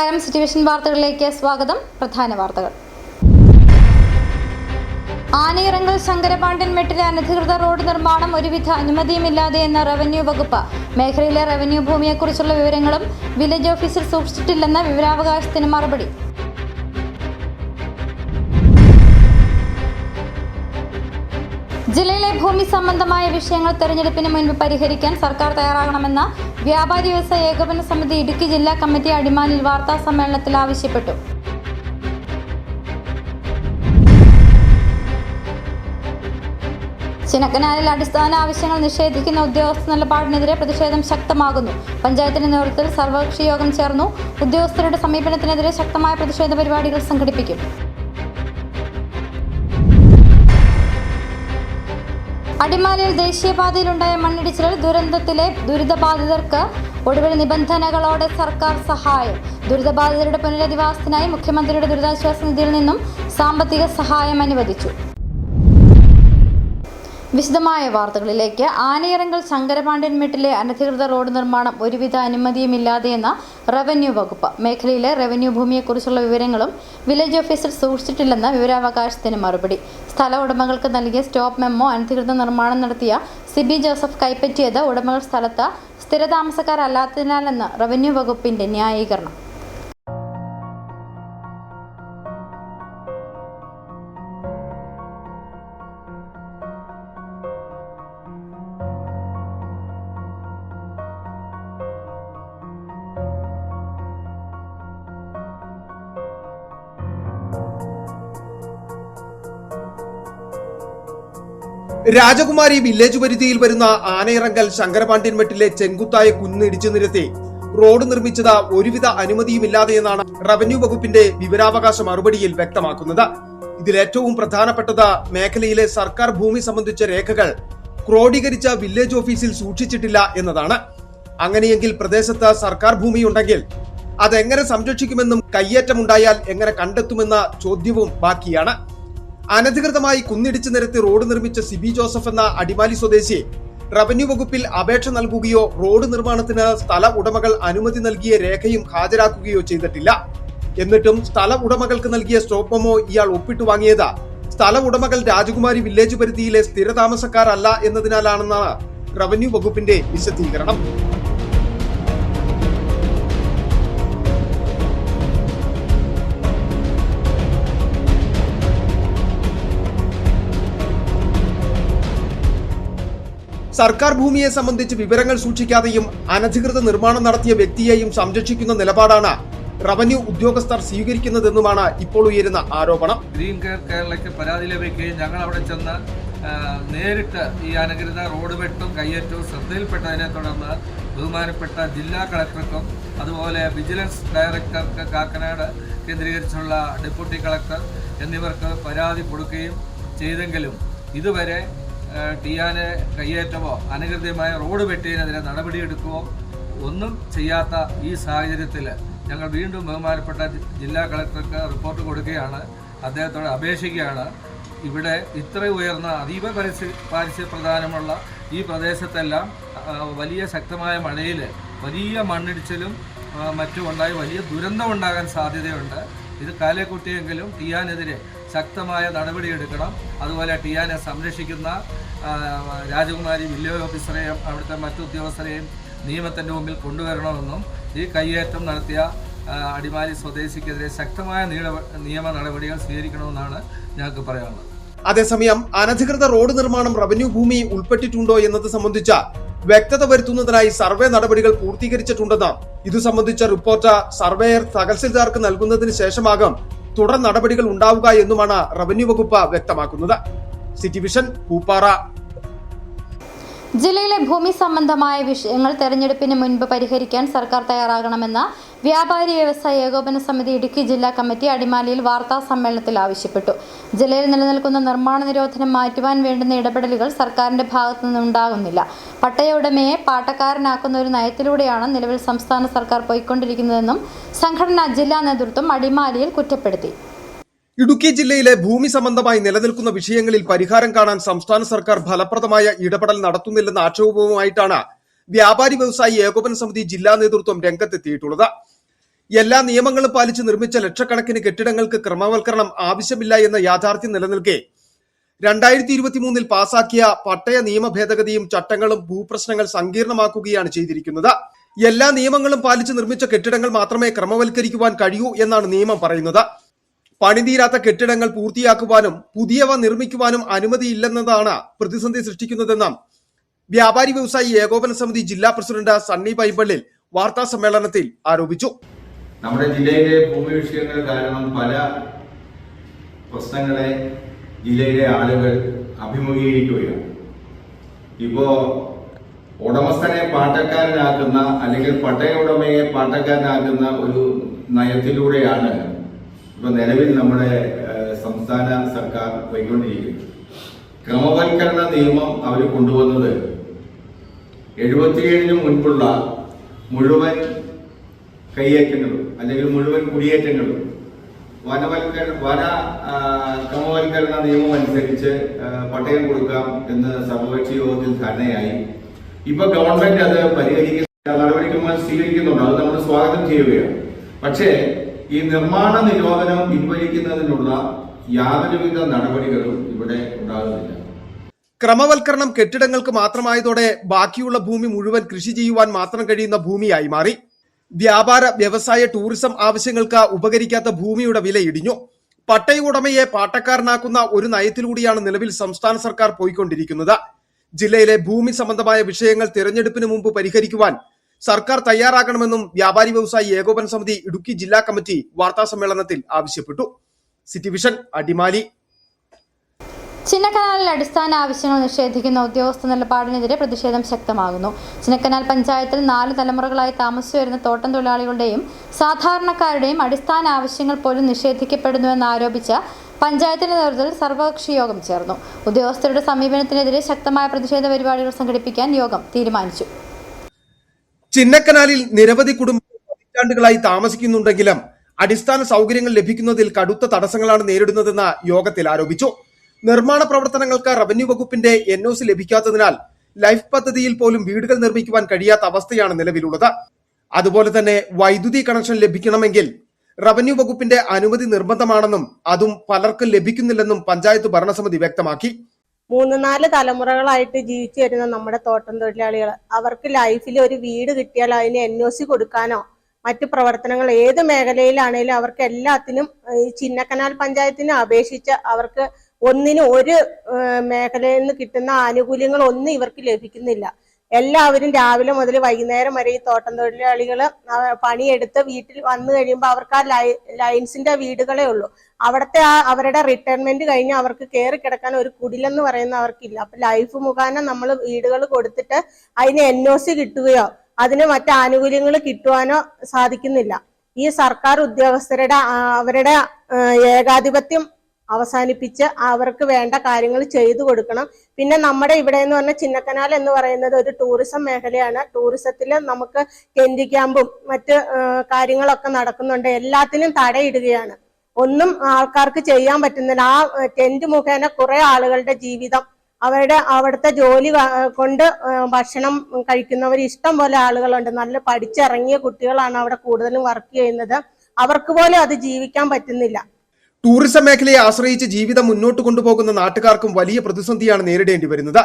നമസ്കാരം. സിറ്റിവിഷൻ വാർത്തകളിലേക്ക് സ്വാഗതം. പ്രധാന വാർത്തകൾ. ആനയിറങ്കൽ ശങ്കരപാണ്ഡ്യൻ മെട്ടിലെ അനധികൃത റോഡ് നിർമ്മാണം ഒരുവിധ അനുമതിയുമില്ലാതെ എന്ന റവന്യൂ വകുപ്പ്. മേഖലയിലെ റവന്യൂ ഭൂമിയെക്കുറിച്ചുള്ള വിവരങ്ങളും വില്ലേജ് ഓഫീസിൽ സൂക്ഷിച്ചിട്ടില്ലെന്ന വിവരാവകാശത്തിന് മറുപടി. ജില്ലയിലെ ഭൂമി സംബന്ധമായ വിഷയങ്ങൾ തെരഞ്ഞെടുപ്പിന് മുൻപ് പരിഹരിക്കാൻ സർക്കാർ തയ്യാറാകണമെന്ന വ്യാപാരി വ്യവസായ ഏകോപന സമിതി ഇടുക്കി ജില്ലാ കമ്മിറ്റി അടിമാലിയിൽ വാർത്താ സമ്മേളനത്തിൽ ആവശ്യപ്പെട്ടു. ചിന്നക്കനാലിൽ അടിസ്ഥാന ആവശ്യങ്ങൾ നിഷേധിക്കുന്ന ഉദ്യോഗസ്ഥ നിലപാടിനെതിരെ പ്രതിഷേധം ശക്തമാകുന്നു. പഞ്ചായത്തിന്റെ നേതൃത്വത്തിൽ സർവകക്ഷി യോഗം ചേർന്നു. ഉദ്യോഗസ്ഥരുടെ സമീപനത്തിനെതിരെ ശക്തമായ പ്രതിഷേധ പരിപാടികൾ സംഘടിപ്പിക്കും. അടിമാലിയിൽ ദേശീയപാതയിലുണ്ടായ മണ്ണിടിച്ചിൽ ദുരന്തത്തിലെ ദുരിതബാധിതർക്ക് ഒടുവിൽ നിബന്ധനകളോടെ സർക്കാർ സഹായം. ദുരിതബാധിതരുടെ പുനരധിവാസത്തിനായി മുഖ്യമന്ത്രിയുടെ ദുരിതാശ്വാസ നിധിയിൽ നിന്നും സാമ്പത്തിക സഹായം അനുവദിച്ചു. വിശദമായ വാർത്തകളിലേക്ക്. ആനയിറങ്കൽ ശങ്കരപാണ്ഡ്യൻ മെട്ടിലെ അനധികൃത റോഡ് നിർമ്മാണം ഒരുവിധ അനുമതിയുമില്ലാതെയെന്ന റവന്യൂ വകുപ്പ്. മേഖലയിലെ റവന്യൂ ഭൂമിയെക്കുറിച്ചുള്ള വിവരങ്ങളും വില്ലേജ് ഓഫീസിൽ സൂക്ഷിച്ചിട്ടില്ലെന്ന വിവരാവകാശത്തിന് മറുപടി. സ്ഥല ഉടമകൾക്ക് നൽകിയ സ്റ്റോപ്പ് മെമ്മോ അനധികൃത നിർമ്മാണം നടത്തിയ സിബി ജോസഫ് കൈപ്പറ്റിയത് ഉടമകൾ സ്ഥലത്ത് സ്ഥിരതാമസക്കാരല്ലാത്തതിനാലെന്ന് റവന്യൂ വകുപ്പിന്റെ ന്യായീകരണം. രാജകുമാരി വില്ലേജ് പരിധിയിൽ വരുന്ന ആനയിറങ്കൽ ശങ്കരപാണ്ഡ്യൻ മെട്ടിലെ ചെങ്കുത്തായ കുന്നിടിച്ചു നിരത്തി റോഡ് നിർമ്മിച്ചത് ഒരുവിധ അനുമതിയുമില്ലാതെയെന്നാണ് റവന്യൂ വകുപ്പിന്റെ വിവരാവകാശ മറുപടിയിൽ വ്യക്തമാക്കുന്നത്. ഇതിലേറ്റവും പ്രധാനപ്പെട്ടത് മേഖലയിലെ സർക്കാർ ഭൂമി സംബന്ധിച്ച രേഖകൾ ക്രോഡീകരിച്ച വില്ലേജ് ഓഫീസിൽ സൂക്ഷിച്ചിട്ടില്ല എന്നതാണ്. അങ്ങനെയെങ്കിൽ പ്രദേശത്ത് സർക്കാർ ഭൂമിയുണ്ടെങ്കിൽ അതെങ്ങനെ സംരക്ഷിക്കുമെന്നും കയ്യേറ്റമുണ്ടായാൽ എങ്ങനെ കണ്ടെത്തുമെന്ന ചോദ്യവും ബാക്കിയാണ്. അനധികൃതമായി കുന്നിടിച്ചു നിരത്തി റോഡ് നിർമ്മിച്ച സിബി ജോസഫ് എന്ന അടിമാലി സ്വദേശി റവന്യൂ വകുപ്പിൽ അപേക്ഷ നൽകുകയോ റോഡ് നിർമ്മാണത്തിന് സ്ഥല ഉടമകൾ അനുമതി നൽകിയ രേഖയും ഹാജരാക്കുകയോ ചെയ്തിട്ടില്ല. എന്നിട്ടും സ്ഥല ഉടമകൾക്ക് നൽകിയ സ്റ്റോപ്പ് മെമ്മോ ഇയാൾ ഒപ്പിട്ടു വാങ്ങിയത് സ്ഥല ഉടമകൾ രാജകുമാരി വില്ലേജ് പരിധിയിലെ സ്ഥിരതാമസക്കാരല്ല എന്നതിനാലാണെന്നാണ് റവന്യൂ വകുപ്പിന്റെ വിശദീകരണം. സർക്കാർ ഭൂമിയെ സംബന്ധിച്ച് വിവരങ്ങൾ സൂക്ഷിക്കാതെയും അനധികൃത നിർമ്മാണം നടത്തിയ വ്യക്തിയെയും സംരക്ഷിക്കുന്ന നിലപാടാണ് റവന്യൂ ഉദ്യോഗസ്ഥർ സ്വീകരിക്കുന്നതെന്നുമാണ് ഇപ്പോൾ ഉയരുന്ന ആരോപണം. ഗ്രീൻ കെയർ കേരളയ്ക്ക് പരാതി ലഭിക്കുകയും ഞങ്ങൾ അവിടെ ചെന്ന് നേരിട്ട് ഈ അനധികൃത റോഡ് വെട്ടും കയ്യേറ്റവും ശ്രദ്ധയിൽപ്പെട്ടതിനെ തുടർന്ന് ബഹുമാനപ്പെട്ട ജില്ലാ കളക്ടർക്കും അതുപോലെ വിജിലൻസ് ഡയറക്ടർക്ക് കാക്കനാട് കേന്ദ്രീകരിച്ചുള്ള ഡെപ്യൂട്ടി കളക്ടർ എന്നിവർക്ക് പരാതി കൊടുക്കുകയും ചെയ്തെങ്കിലും ഇതുവരെ ടിയാനെ കയ്യേറ്റമോ അനധികൃതമായ റോഡ് വെട്ടിയതിനെതിരെ നടപടിയെടുക്കുകയോ ഒന്നും ചെയ്യാത്ത ഈ സാഹചര്യത്തിൽ ഞങ്ങൾ വീണ്ടും ബഹുമാനപ്പെട്ട ജില്ലാ കളക്ടർക്ക് റിപ്പോർട്ട് കൊടുക്കുകയാണ്. അദ്ദേഹത്തോട് അപേക്ഷിക്കുകയാണ്, ഇവിടെ ഇത്ര ഉയർന്ന അതീവ പാരിസ്ഥിതിക പ്രധാനമുള്ള ഈ പ്രദേശത്തെല്ലാം വലിയ ശക്തമായ മഴയിൽ വലിയ മണ്ണിടിച്ചിലും മറ്റും ഉണ്ടായി വലിയ ദുരന്തം ഉണ്ടാകാൻ സാധ്യതയുണ്ട്. ഇത് കാലേക്കുട്ടിയെങ്കിലും ടിയാനെതിരെ ശക്തമായ നടപടിയെടുക്കണം. അതുപോലെ ടിയാനെ സംരക്ഷിക്കുന്ന രാജകുമാരി വില്ലേജ് ഓഫീസറെയും അവിടുത്തെ മറ്റു ഉദ്യോഗസ്ഥരെയും നിയമത്തിൻ്റെ മുമ്പിൽ കൊണ്ടുവരണമെന്നും ഈ കയ്യേറ്റം നടത്തിയ അടിമാലി സ്വദേശിക്കെതിരെ ശക്തമായ നിയമ നടപടികൾ സ്വീകരിക്കണമെന്നാണ് ഞങ്ങൾക്ക് പറയാനുള്ളത്. അതേസമയം അനധികൃത റോഡ് നിർമ്മാണം റവന്യൂ ഭൂമി ഉൾപ്പെട്ടിട്ടുണ്ടോ എന്നത് സംബന്ധിച്ച വ്യക്തത വരുത്തുന്നതിനായി സർവേ നടപടികൾ പൂർത്തീകരിച്ചിട്ടുണ്ടെന്ന് ഇതു സംബന്ധിച്ച റിപ്പോർട്ട് സർവേയർ തഹസിൽദാർക്ക് നൽകുന്നതിന് ശേഷമാകും തുടർ നടപടികൾ ഉണ്ടാവുക എന്നുമാണ് റവന്യൂ വകുപ്പ് വ്യക്തമാക്കുന്നത്. സിറ്റിവിഷൻ പൂപ്പാറ. ജില്ലയിലെ ഭൂമി സംബന്ധമായ വിഷയങ്ങൾ തെരഞ്ഞെടുപ്പിന് മുൻപ് പരിഹരിക്കാൻ സർക്കാർ തയ്യാറാകണമെന്ന വ്യാപാരി വ്യവസായ ഏകോപന സമിതി ഇടുക്കി ജില്ലാ കമ്മിറ്റി അടിമാലിയിൽ വാർത്താ സമ്മേളനത്തിൽ ആവശ്യപ്പെട്ടു. ജില്ലയിൽ നിലനിൽക്കുന്ന നിർമ്മാണ നിരോധനം മാറ്റുവാൻ വേണ്ടുന്ന ഇടപെടലുകൾ സർക്കാരിന്റെ ഭാഗത്തു നിന്നുണ്ടാകുന്നില്ല. പട്ടയ ഉടമയെ പാട്ടക്കാരനാക്കുന്ന ഒരു നയത്തിലൂടെയാണ് നിലവിൽ സംസ്ഥാന സർക്കാർ പോയിക്കൊണ്ടിരിക്കുന്നതെന്നും സംഘടനാ ജില്ലാ നേതൃത്വം അടിമാലിയിൽ കുറ്റപ്പെടുത്തി. ഇടുക്കി ജില്ലയിലെ ഭൂമി സംബന്ധമായി നിലനിൽക്കുന്ന വിഷയങ്ങളിൽ പരിഹാരം കാണാൻ സംസ്ഥാന സർക്കാർ ഫലപ്രദമായ ഇടപെടൽ നടത്തുന്നില്ലെന്ന ആക്ഷേപവുമായിട്ടാണ് വ്യാപാരി വ്യവസായി ഏകോപന സമിതി ജില്ലാ നേതൃത്വം രംഗത്തെത്തിയിട്ടുള്ളത്. എല്ലാ നിയമങ്ങളും പാലിച്ച് നിർമ്മിച്ച ലക്ഷക്കണക്കിന് കെട്ടിടങ്ങൾക്ക് ക്രമവൽക്കരണം ആവശ്യമില്ല എന്ന യാഥാർത്ഥ്യം നിലനിൽക്കെ 2023 പാസാക്കിയ പട്ടയ നിയമ ഭേദഗതിയും ചട്ടങ്ങളും ഭൂപ്രശ്നങ്ങൾ സങ്കീർണമാക്കുകയാണ് ചെയ്തിരിക്കുന്നത്. എല്ലാ നിയമങ്ങളും പാലിച്ച് നിർമ്മിച്ച കെട്ടിടങ്ങൾ മാത്രമേ ക്രമവൽക്കരിക്കുവാൻ കഴിയൂ എന്നാണ് നിയമം പറയുന്നത്. പണിതീരാത്ത കെട്ടിടങ്ങൾ പൂർത്തിയാക്കുവാനും പുതിയവ നിർമ്മിക്കുവാനും അനുമതിയില്ലെന്നതാണ് പ്രതിസന്ധി സൃഷ്ടിക്കുന്നതെന്ന് വ്യാപാരി വ്യവസായി ഏകോപന സമിതി ജില്ലാ പ്രസിഡന്റ് സണ്ണി പൈമ്പള്ളിൽ വാർത്താ സമ്മേളനത്തിൽ ആരോപിച്ചു. നമ്മുടെ ജില്ലയിലെ ഭൂമി വിഷയങ്ങൾ കാരണം പല പ്രശ്നങ്ങളെ ജില്ലയിലെ ആളുകൾ അഭിമുഖീകരിക്കുകയാണ്. ഇപ്പോ ഉടമസ്ഥനെ പാട്ടക്കാരനാക്കുന്ന അല്ലെങ്കിൽ പട്ടയ ഉടമയെ പാട്ടക്കാരനാക്കുന്ന ഒരു നയത്തിലൂടെയാണ് ഇപ്പൊ നിലവിൽ നമ്മുടെ സംസ്ഥാന സർക്കാർ പോയിക്കൊണ്ടിരിക്കുന്നത്. ക്രമവൽക്കരണ നിയമം അവർ കൊണ്ടുവന്നത് 77 മുൻപുള്ള മുഴുവൻ കയ്യേറ്റങ്ങളും അല്ലെങ്കിൽ മുഴുവൻ കുടിയേറ്റങ്ങളും വന ക്രമവൽക്കരണ നിയമം അനുസരിച്ച് പട്ടയം കൊടുക്കാം എന്ന് സർവകക്ഷി യോഗത്തിൽ ധാരണയായി. ഇപ്പൊ ഗവൺമെന്റ് അത് പരിഹരിക്കുന്ന നടപടിക്രമങ്ങൾ സ്വീകരിക്കുന്നുണ്ട്. അത് നമ്മൾ സ്വാഗതം ചെയ്യുകയാണ്. പക്ഷേ ഈ നിർമ്മാണ നിരോധനം പിൻവലിക്കുന്നതിനുള്ള യാതൊരുവിധ നടപടികളും ഇവിടെ ഉണ്ടാകുന്നില്ല. ക്രമവൽക്കരണം കെട്ടിടങ്ങൾക്ക് മാത്രമായതോടെ ബാക്കിയുള്ള ഭൂമി മുഴുവൻ കൃഷി ചെയ്യുവാൻ മാത്രം കഴിയുന്ന ഭൂമിയായി മാറി. വ്യാപാര വ്യവസായ ടൂറിസം ആവശ്യങ്ങൾക്ക് ഉപകരിക്കാത്ത ഭൂമിയുടെ വില ഇടിഞ്ഞു. പട്ടയ ഉടമയെ പാട്ടക്കാരനാക്കുന്ന ഒരു നയത്തിലൂടെയാണ് നിലവിൽ സംസ്ഥാന സർക്കാർ പോയിക്കൊണ്ടിരിക്കുന്നത്. ജില്ലയിലെ ഭൂമി സംബന്ധമായ വിഷയങ്ങൾ തിരഞ്ഞെടുപ്പിന് മുമ്പ് പരിഹരിക്കുവാൻ സർക്കാർ തയ്യാറാകണമെന്നും വ്യാപാരി വ്യവസായി ഏകോപന സമിതി ഇടുക്കി ജില്ലാ കമ്മിറ്റി വാർത്താ സമ്മേളനത്തിൽ ആവശ്യപ്പെട്ടു. City Vision, Adimali. ചിന്നക്കനാലിൽ അടിസ്ഥാന ആവശ്യങ്ങൾ നിഷേധിക്കുന്ന ഉദ്യോഗസ്ഥ നിലപാടിനെതിരെ പ്രതിഷേധം ശക്തമാകുന്നു. ചിന്നക്കനാൽ പഞ്ചായത്തിൽ 4 തലമുറകളായി താമസിച്ചു വരുന്ന തോട്ടം തൊഴിലാളികളുടെയും സാധാരണക്കാരുടെയും അടിസ്ഥാന ആവശ്യങ്ങൾ പോലും നിഷേധിക്കപ്പെടുന്നുവെന്ന് ആരോപിച്ച പഞ്ചായത്തിന്റെ നേതൃത്വത്തിൽ സർവകക്ഷി യോഗം ചേർന്നു. ഉദ്യോഗസ്ഥരുടെ സമീപനത്തിനെതിരെ ശക്തമായ പ്രതിഷേധ പരിപാടികൾ സംഘടിപ്പിക്കാൻ യോഗം തീരുമാനിച്ചു. ചിന്നക്കനാലിൽ നിരവധി കുടുംബങ്ങൾ പതിറ്റാണ്ടുകളായി താമസിക്കുന്നുണ്ടെങ്കിലും അടിസ്ഥാന സൗകര്യങ്ങൾ ലഭിക്കുന്നതിൽ കടുത്ത തടസ്സങ്ങളാണ് നേരിടുന്നതെന്ന് യോഗത്തിൽ ആരോപിച്ചു. നിർമ്മാണ പ്രവർത്തനങ്ങൾക്ക് റവന്യൂ വകുപ്പിന്റെ NOC ലഭിക്കാത്തതിനാൽ ലൈഫ് പദ്ധതിയിൽ പോലും വീടുകൾ നിർമ്മിക്കുവാൻ കഴിയാത്ത അവസ്ഥയാണ് നിലവിലുള്ളത്. അതുപോലെ തന്നെ വൈദ്യുതി കണക്ഷൻ ലഭിക്കണമെങ്കിൽ റവന്യൂ വകുപ്പിന്റെ അനുമതി നിർബന്ധമാണെന്നും അതും പലർക്കും ലഭിക്കുന്നില്ലെന്നും പഞ്ചായത്ത് ഭരണസമിതി വ്യക്തമാക്കി. 3-4 തലമുറകളായിട്ട് ജീവിച്ചു വരുന്ന നമ്മുടെ തോട്ടം തൊഴിലാളികൾ, അവർക്ക് ലൈഫിൽ ഒരു വീട് കിട്ടിയാൽ അതിന് NOC കൊടുക്കാനോ മറ്റു പ്രവർത്തനങ്ങൾ ഏത് മേഖലയിലാണേലും അവർക്ക് എല്ലാത്തിനും ഈ ചിന്നക്കനാൽ പഞ്ചായത്തിനെ അപേക്ഷിച്ച് അവർക്ക് ഒരു മേഖലയിൽ നിന്ന് കിട്ടുന്ന ആനുകൂല്യങ്ങൾ ഒന്നും ഇവർക്ക് ലഭിക്കുന്നില്ല. എല്ലാവരും രാവിലെ മുതൽ വൈകുന്നേരം വരെ ഈ തോട്ടം തൊഴിലാളികൾ പണിയെടുത്ത് വീട്ടിൽ വന്നു കഴിയുമ്പോൾ അവർക്ക് ആ ലൈൻസിന്റെ വീടുകളേ ഉള്ളൂ. അവിടുത്തെ അവരുടെ റിട്ടയർമെന്റ് കഴിഞ്ഞ് അവർക്ക് കയറി കിടക്കാൻ ഒരു കുടിലെന്ന് പറയുന്ന അവർക്കില്ല. അപ്പൊ ലൈഫ് മുഖാന്തരം നമ്മൾ വീടുകൾ കൊടുത്തിട്ട് അതിന് NOC കിട്ടുകയോ അതിന് മറ്റു ആനുകൂല്യങ്ങൾ കിട്ടുവാനോ സാധിക്കുന്നില്ല. ഈ സർക്കാർ ഉദ്യോഗസ്ഥരുടെ അവരുടെ ഏകാധിപത്യം അവസാനിപ്പിച്ച് അവർക്ക് വേണ്ട കാര്യങ്ങൾ ചെയ്തു കൊടുക്കണം. പിന്നെ നമ്മുടെ ഇവിടെ എന്ന് പറഞ്ഞാൽ ചിന്നക്കനാൽ എന്ന് പറയുന്നത് ഒരു ടൂറിസം മേഖലയാണ്. ടൂറിസത്തിൽ നമുക്ക് ടെന്റ് ക്യാമ്പും മറ്റ് കാര്യങ്ങളൊക്കെ നടക്കുന്നുണ്ട്. എല്ലാത്തിനും തടയിടുകയാണ്. ഒന്നും ആൾക്കാർക്ക് ചെയ്യാൻ പറ്റുന്നില്ല. ആ ടെന്റ് മുഖേന കുറെ ആളുകളുടെ ജീവിതം അവിടുത്തെ ജോലി കൊണ്ട് ഭക്ഷണം കഴിക്കുന്നവർ ഇഷ്ടം പോലെ ആളുകളുണ്ട്. നല്ല പഠിച്ചിറങ്ങിയ കുട്ടികളാണ് അവിടെ കൂടുതലും വർക്ക് ചെയ്യുന്നത്. അവർക്ക് പോലും അത് ജീവിക്കാൻ പറ്റുന്നില്ല. ടൂറിസം മേഖലയെ ആശ്രയിച്ച് ജീവിതം മുന്നോട്ട് കൊണ്ടുപോകുന്ന നാട്ടുകാർക്കും വലിയ പ്രതിസന്ധിയാണ് നേരിടേണ്ടി വരുന്നത്.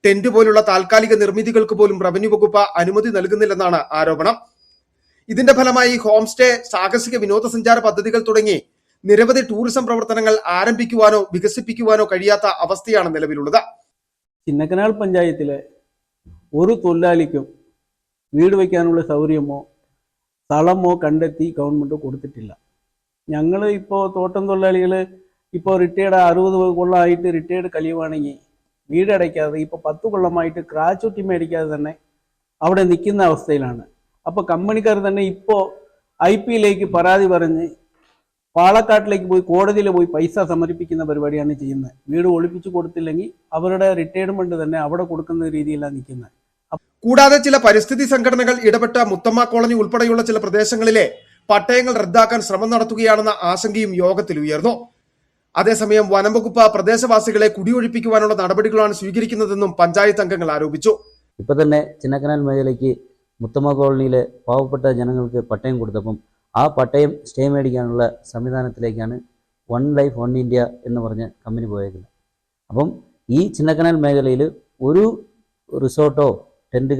ടെന്റ് പോലുള്ള താൽക്കാലിക നിർമ്മിതികൾക്ക് പോലും റവന്യൂ വകുപ്പ് അനുമതി നൽകുന്നില്ലെന്നാണ് ആരോപണം. ഇതിന്റെ ഫലമായി ഹോം സ്റ്റേ, സാഹസിക വിനോദസഞ്ചാര പദ്ധതികൾ തുടങ്ങി നിരവധി ടൂറിസം പ്രവർത്തനങ്ങൾ ആരംഭിക്കുവാനോ വികസിപ്പിക്കുവാനോ കഴിയാത്ത അവസ്ഥയാണ് നിലവിലുള്ളത്. ചിന്നക്കനാൽ പഞ്ചായത്തിലെ ഒരു തൊഴിലാളിക്കും വീട് വയ്ക്കാനുള്ള സൗകര്യമോ സ്ഥലമോ കണ്ടെത്തി ഗവൺമെന്റ് കൊടുത്തിട്ടില്ല. ഞങ്ങൾ ഇപ്പോൾ തോട്ടം തൊഴിലാളികൾ ഇപ്പോൾ റിട്ടയർഡ് 60 കൊല്ലമായിട്ട് റിട്ടയർഡ് കഴിയുവാണെങ്കിൽ വീടടയ്ക്കാതെ ഇപ്പോൾ 10 കൊല്ലമായിട്ട് ഗ്രാറ്റുവിറ്റി മേടിക്കാതെ തന്നെ അവിടെ നിൽക്കുന്ന അവസ്ഥയിലാണ്. അപ്പോൾ കമ്പനിക്കാർ തന്നെ ഇപ്പോൾ IP പരാതി പറഞ്ഞ് പാലക്കാട്ടിലേക്ക് പോയി കോടതിയിൽ പോയി പൈസ സമർപ്പിക്കുന്ന പരിപാടിയാണ് ചെയ്യുന്നത്. വീട് ഒളിപ്പിച്ചു കൊടുത്തില്ലെങ്കിൽ അവരുടെ റിട്ടയർമെന്റ് തന്നെ അവിടെ കൊടുക്കുന്ന രീതിയിലാണ് നിൽക്കുന്നത്. കൂടാതെ ചില പരിസ്ഥിതി സംഘടനകൾ ഇടപെട്ട മുത്തമ്മ കോളനി ഉൾപ്പെടെയുള്ള ചില പ്രദേശങ്ങളിലെ പട്ടയങ്ങൾ റദ്ദാക്കാൻ ശ്രമം നടത്തുകയാണെന്ന ആശങ്കയും യോഗത്തിൽ ഉയർന്നു. അതേസമയം വനം വകുപ്പ് പ്രദേശവാസികളെ കുടിയൊഴിപ്പിക്കുവാനുള്ള നടപടികളാണ് സ്വീകരിക്കുന്നതെന്നും പഞ്ചായത്ത് അംഗങ്ങൾ ആരോപിച്ചു. ഇപ്പൊ തന്നെ ചിന്നക്കനാൽ മേഖലയ്ക്ക് മുത്തമ്മ കോളനിയിലെ പാവപ്പെട്ട ജനങ്ങൾക്ക് പട്ടയം കൊടുത്തപ്പം ആ പട്ടയം സ്റ്റേ മേടിക്കാനുള്ള സംവിധാനത്തിലേക്കാണ് വൺ ലൈഫ് വൺ ഇന്ത്യ എന്ന് പറഞ്ഞ് കമ്പനി പോയേക്കുന്നത്. അപ്പം ഈ ചിന്നക്കനാൽ മേഖലയിൽ ഒരു റിസോർട്ടോ ടെൻറ്റ്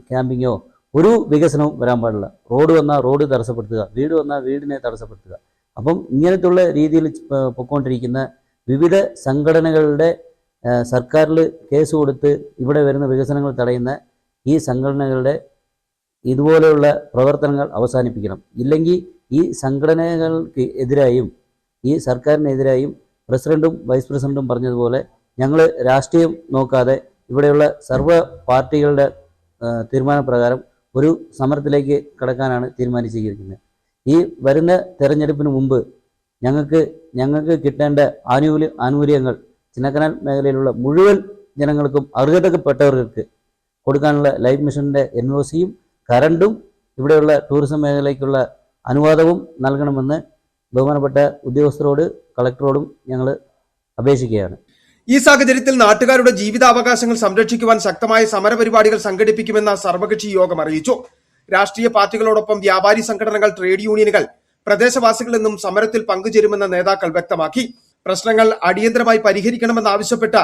ക്യാമ്പിങ്ങോ ഒരു വികസനവും വരാൻ പാടില്ല. റോഡ് വന്നാൽ റോഡ് തടസ്സപ്പെടുത്തുക, വീട് വന്നാൽ വീടിനെ തടസ്സപ്പെടുത്തുക. അപ്പം ഇങ്ങനത്തുള്ള രീതിയിൽ പൊയ്ക്കൊണ്ടിരിക്കുന്ന വിവിധ സംഘടനകളുടെ സർക്കാരിൽ കേസ് കൊടുത്ത് ഇവിടെ വരുന്ന വികസനങ്ങൾ തടയുന്ന ഈ സംഘടനകളുടെ ഇതുപോലെയുള്ള പ്രവർത്തനങ്ങൾ അവസാനിപ്പിക്കണം. ഇല്ലെങ്കിൽ ഈ സംഘടനകൾക്ക് എതിരായും ഈ സർക്കാരിനെതിരായും പ്രസിഡന്റും വൈസ് പ്രസിഡന്റും പറഞ്ഞതുപോലെ ഞങ്ങൾ രാഷ്ട്രീയം നോക്കാതെ ഇവിടെയുള്ള സർവ്വ പാർട്ടികളുടെ തീരുമാനപ്രകാരം ഒരു സമരത്തിലേക്ക് കടക്കാനാണ് തീരുമാനിച്ചിരിക്കുന്നത്. ഈ വരുന്ന തെരഞ്ഞെടുപ്പിന് മുമ്പ് ഞങ്ങൾക്ക് കിട്ടേണ്ട ആനുകൂല്യങ്ങൾ ചിന്നക്കനാൽ മേഖലയിലുള്ള മുഴുവൻ ജനങ്ങൾക്കും അർഹതപ്പെട്ടവർക്ക് കൊടുക്കാനുള്ള ലൈഫ് മിഷൻ്റെ NOCയും കറണ്ടും ഇവിടെയുള്ള ടൂറിസം മേഖലയ്ക്കുള്ള അനുവാദവും നൽകണമെന്ന് ബഹുമാനപ്പെട്ട ഉദ്യോഗസ്ഥരോട് കളക്ടറോടും ഞങ്ങൾ അപേക്ഷിക്കുകയാണ്. ഈ സാഹചര്യത്തിൽ നാട്ടുകാരുടെ ജീവിതാവകാശങ്ങൾ സംരക്ഷിക്കുവാൻ ശക്തമായ സമരപരിപാടികൾ സംഘടിപ്പിക്കുമെന്ന സർവകക്ഷി യോഗം അറിയിച്ചു. രാഷ്ട്രീയ പാർട്ടികളോടൊപ്പം വ്യാപാരി സംഘടനകൾ, ട്രേഡ് യൂണിയനുകൾ, പ്രദേശവാസികൾ എന്നും സമരത്തിൽ പങ്കുചേരുമെന്ന് നേതാക്കൾ വ്യക്തമാക്കി. പ്രശ്നങ്ങൾ അടിയന്തരമായി പരിഹരിക്കണമെന്നാവശ്യപ്പെട്ട്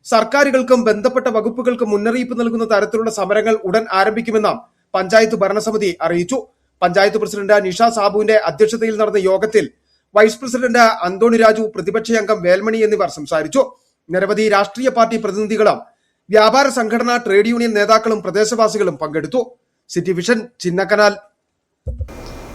സർക്കാരുകൾക്കും ബന്ധപ്പെട്ട വകുപ്പുകൾക്കും മുന്നറിയിപ്പ് നൽകുന്ന തരത്തിലുള്ള സമരങ്ങൾ ഉടൻ ആരംഭിക്കുമെന്ന് പഞ്ചായത്ത് ഭരണസമിതി അറിയിച്ചു. പഞ്ചായത്ത് പ്രസിഡന്റ് നിഷ സാബുവിന്റെ അധ്യക്ഷതയിൽ നടന്ന യോഗത്തിൽ വൈസ് പ്രസിഡന്റ് അന്തോണി രാജു, പ്രതിപക്ഷ അംഗം വേൽമണി എന്നിവർ സംസാരിച്ചു. നിരവധി രാഷ്ട്രീയ പാർട്ടി പ്രതിനിധികളും വ്യാപാര സംഘടന, ട്രേഡ് യൂണിയൻ നേതാക്കളും പ്രദേശവാസികളും പങ്കെടുത്തു. City vision, Chinnakanal.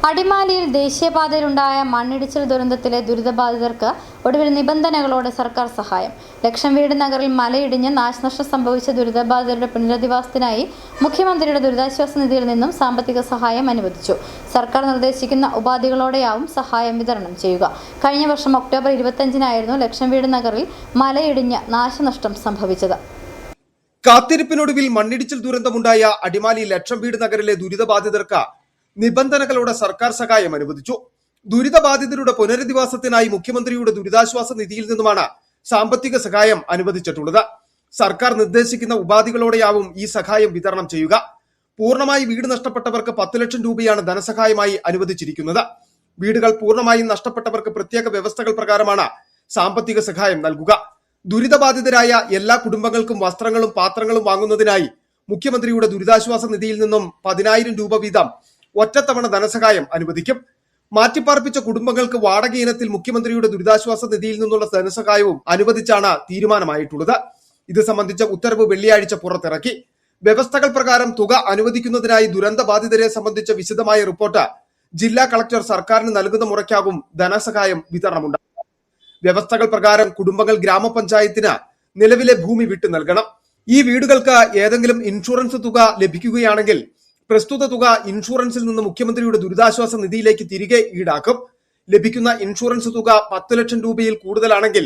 അടിമാലിയിൽ ദേശീയപാതയിലുണ്ടായ മണ്ണിടിച്ചിൽ ദുരന്തത്തിലെ ദുരിതബാധിതർക്ക് ഒടുവിൽ നിബന്ധനകളോടെ സർക്കാർ സഹായം. ലക്ഷം വീട് നഗറിൽ മലയിടിഞ്ഞ് നാശനഷ്ടം സംഭവിച്ച ദുരിതബാധിതരുടെ പുനരധിവാസത്തിനായി മുഖ്യമന്ത്രിയുടെ ദുരിതാശ്വാസ നിധിയിൽ നിന്നും സാമ്പത്തിക സഹായം അനുവദിച്ചു. സർക്കാർ നിർദ്ദേശിക്കുന്ന ഉപാധികളോടെയാവും സഹായം വിതരണം ചെയ്യുക. കഴിഞ്ഞ വർഷം ഒക്ടോബർ 25-നായിരുന്നു ലക്ഷം വീട് നഗറിൽ മലയിടിഞ്ഞ് നാശനഷ്ടം സംഭവിച്ചത്. കാത്തിരിപ്പിനൊടുവിൽ മണ്ണിടിച്ചിൽ ദുരന്തമുണ്ടായ അടിമാലി ലക്ഷം വീട് നഗറിലെ ദുരിതബാധിതർക്ക് നിബന്ധനകളോടെ സർക്കാർ സഹായം അനുവദിച്ചു. ദുരിതബാധിതരുടെ പുനരധിവാസത്തിനായി മുഖ്യമന്ത്രിയുടെ ദുരിതാശ്വാസ നിധിയിൽ നിന്നുമാണ് സാമ്പത്തിക സഹായം അനുവദിച്ചിട്ടുള്ളത്. സർക്കാർ നിർദ്ദേശിക്കുന്ന ഉപാധികളോടെയാവും ഈ സഹായം വിതരണം ചെയ്യുക. പൂർണ്ണമായി വീട് നഷ്ടപ്പെട്ടവർക്ക് 10 ലക്ഷം രൂപയാണ് ധനസഹായമായി അനുവദിച്ചിരിക്കുന്നത്. വീടുകൾ പൂർണ്ണമായും നഷ്ടപ്പെട്ടവർക്ക് പ്രത്യേക വ്യവസ്ഥകൾ പ്രകാരമാണ് സാമ്പത്തിക സഹായം നൽകുക. ദുരിതബാധിതരായ എല്ലാ കുടുംബങ്ങൾക്കും വസ്ത്രങ്ങളും പാത്രങ്ങളും വാങ്ങുന്നതിനായി മുഖ്യമന്ത്രിയുടെ ദുരിതാശ്വാസ നിധിയിൽ നിന്നും 10,000 രൂപ വീതം ഒറ്റത്തവണ ധനസഹായം അനുവദിക്കും. മാറ്റിപ്പാർപ്പിച്ച കുടുംബങ്ങൾക്ക് വാടക ഇനത്തിൽ മുഖ്യമന്ത്രിയുടെ ദുരിതാശ്വാസ നിധിയിൽ നിന്നുള്ള ധനസഹായവും അനുവദിച്ചാണ് തീരുമാനമായിട്ടുള്ളത്. ഇത് സംബന്ധിച്ച ഉത്തരവ് വെള്ളിയാഴ്ച പുറത്തിറക്കി. വ്യവസ്ഥകൾ പ്രകാരം തുക അനുവദിക്കുന്നതിനായി ദുരന്ത ബാധിതരെ സംബന്ധിച്ച വിശദമായ റിപ്പോർട്ട് ജില്ലാ കളക്ടർ സർക്കാരിന് നൽകുന്ന മുറയ്ക്കാകും ധനസഹായം വിതരണമുണ്ടാകുക. വ്യവസ്ഥകൾ പ്രകാരം കുടുംബങ്ങൾ ഗ്രാമപഞ്ചായത്തിന് നിലവിലെ ഭൂമി വിട്ടു നൽകണം. ഈ വീടുകൾക്ക് ഏതെങ്കിലും ഇൻഷുറൻസ് തുക ലഭിക്കുകയാണെങ്കിൽ പ്രസ്തുത തുക ഇൻഷുറൻസിൽ നിന്ന് മുഖ്യമന്ത്രിയുടെ ദുരിതാശ്വാസ നിധിയിലേക്ക് തിരികെ ഈടാക്കും. ലഭിക്കുന്ന ഇൻഷുറൻസ് തുക 10 ലക്ഷം രൂപയിൽ കൂടുതലാണെങ്കിൽ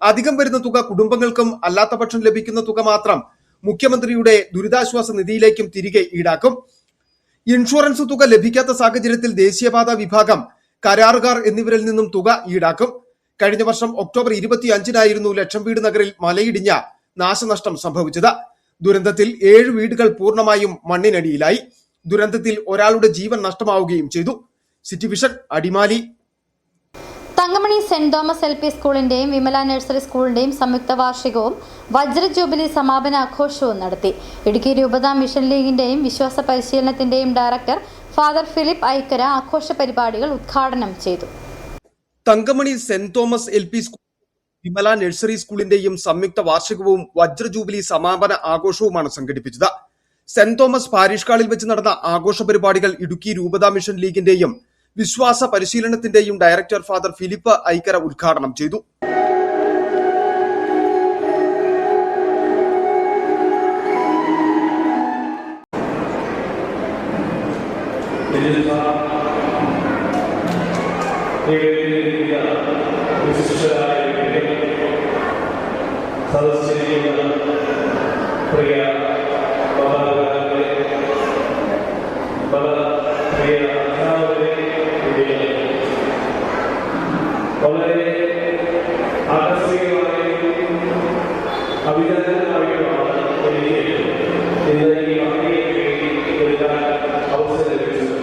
അധികം വരുന്ന തുക കുടുംബങ്ങൾക്കും അല്ലാത്ത പക്ഷം ലഭിക്കുന്ന തുക മാത്രം മുഖ്യമന്ത്രിയുടെ ദുരിതാശ്വാസ നിധിയിലേക്കും തിരികെ ഈടാക്കും. ഇൻഷുറൻസ് തുക ലഭിക്കാത്ത സാഹചര്യത്തിൽ ദേശീയപാത വിഭാഗം, കരാറുകാർ എന്നിവരിൽ നിന്നും തുക ഈടാക്കും. കഴിഞ്ഞ വർഷം ഒക്ടോബർ 25-നായിരുന്നു ലക്ഷം വീട് നഗറിൽ മലയിടിഞ്ഞ നാശനഷ്ടം സംഭവിച്ചത്. ദുരന്തത്തിൽ 7 വീടുകൾ പൂർണ്ണമായും മണ്ണിനടിയിലായി. ദുരന്തത്തിൽ ഒരാളുടെ ജീവൻ നഷ്ടമാവുകയും ചെയ്തു. City Vision, Adimali. തങ്കമണി സെന്റ് തോമസ് LP സ്കൂളിന്റെയും വിമല നഴ്സറി സ്കൂളിന്റെയും സംയുക്ത വാർഷികവും വജ്ര ജൂബിലി സമാപന ആഘോഷവും നടത്തി. ഇടുക്കി രൂപതാ മിഷൻ ലീഗിന്റെയും വിശ്വാസ പരിശീലനത്തിന്റെയും ഡയറക്ടർ ഫാദർ ഫിലിപ്പ് ഐക്കര ആഘോഷ പരിപാടികൾ ഉദ്ഘാടനം ചെയ്തു. തങ്കമണി സെന്റ് Thomas LP school, Vimala nursery സ്കൂളിന്റെയും സംയുക്ത വാർഷികവും വജ്ര ജൂബിലി സമാപന ആഘോഷവുമാണ് സംഘടിപ്പിച്ചത്. സെന്റ് തോമസ് പാരിഷ് ഹാളിൽ വെച്ച് നടന്ന ആഘോഷ പരിപാടികൾ ഇടുക്കി രൂപതാ മിഷൻ ലീഗിന്റെയും വിശ്വാസ പരിശീലനത്തിന്റെയും ഡയറക്ടർ ഫാദർ ഫിലിപ്പ് ഐക്കര ഉദ്ഘാടനം ചെയ്തു. വളരെ ആകർഷകമായ അഭിനന്ദനമായിട്ടാണ് എനിക്ക് ഇന്ന് ഈ അവസരം ലഭിച്ചത്.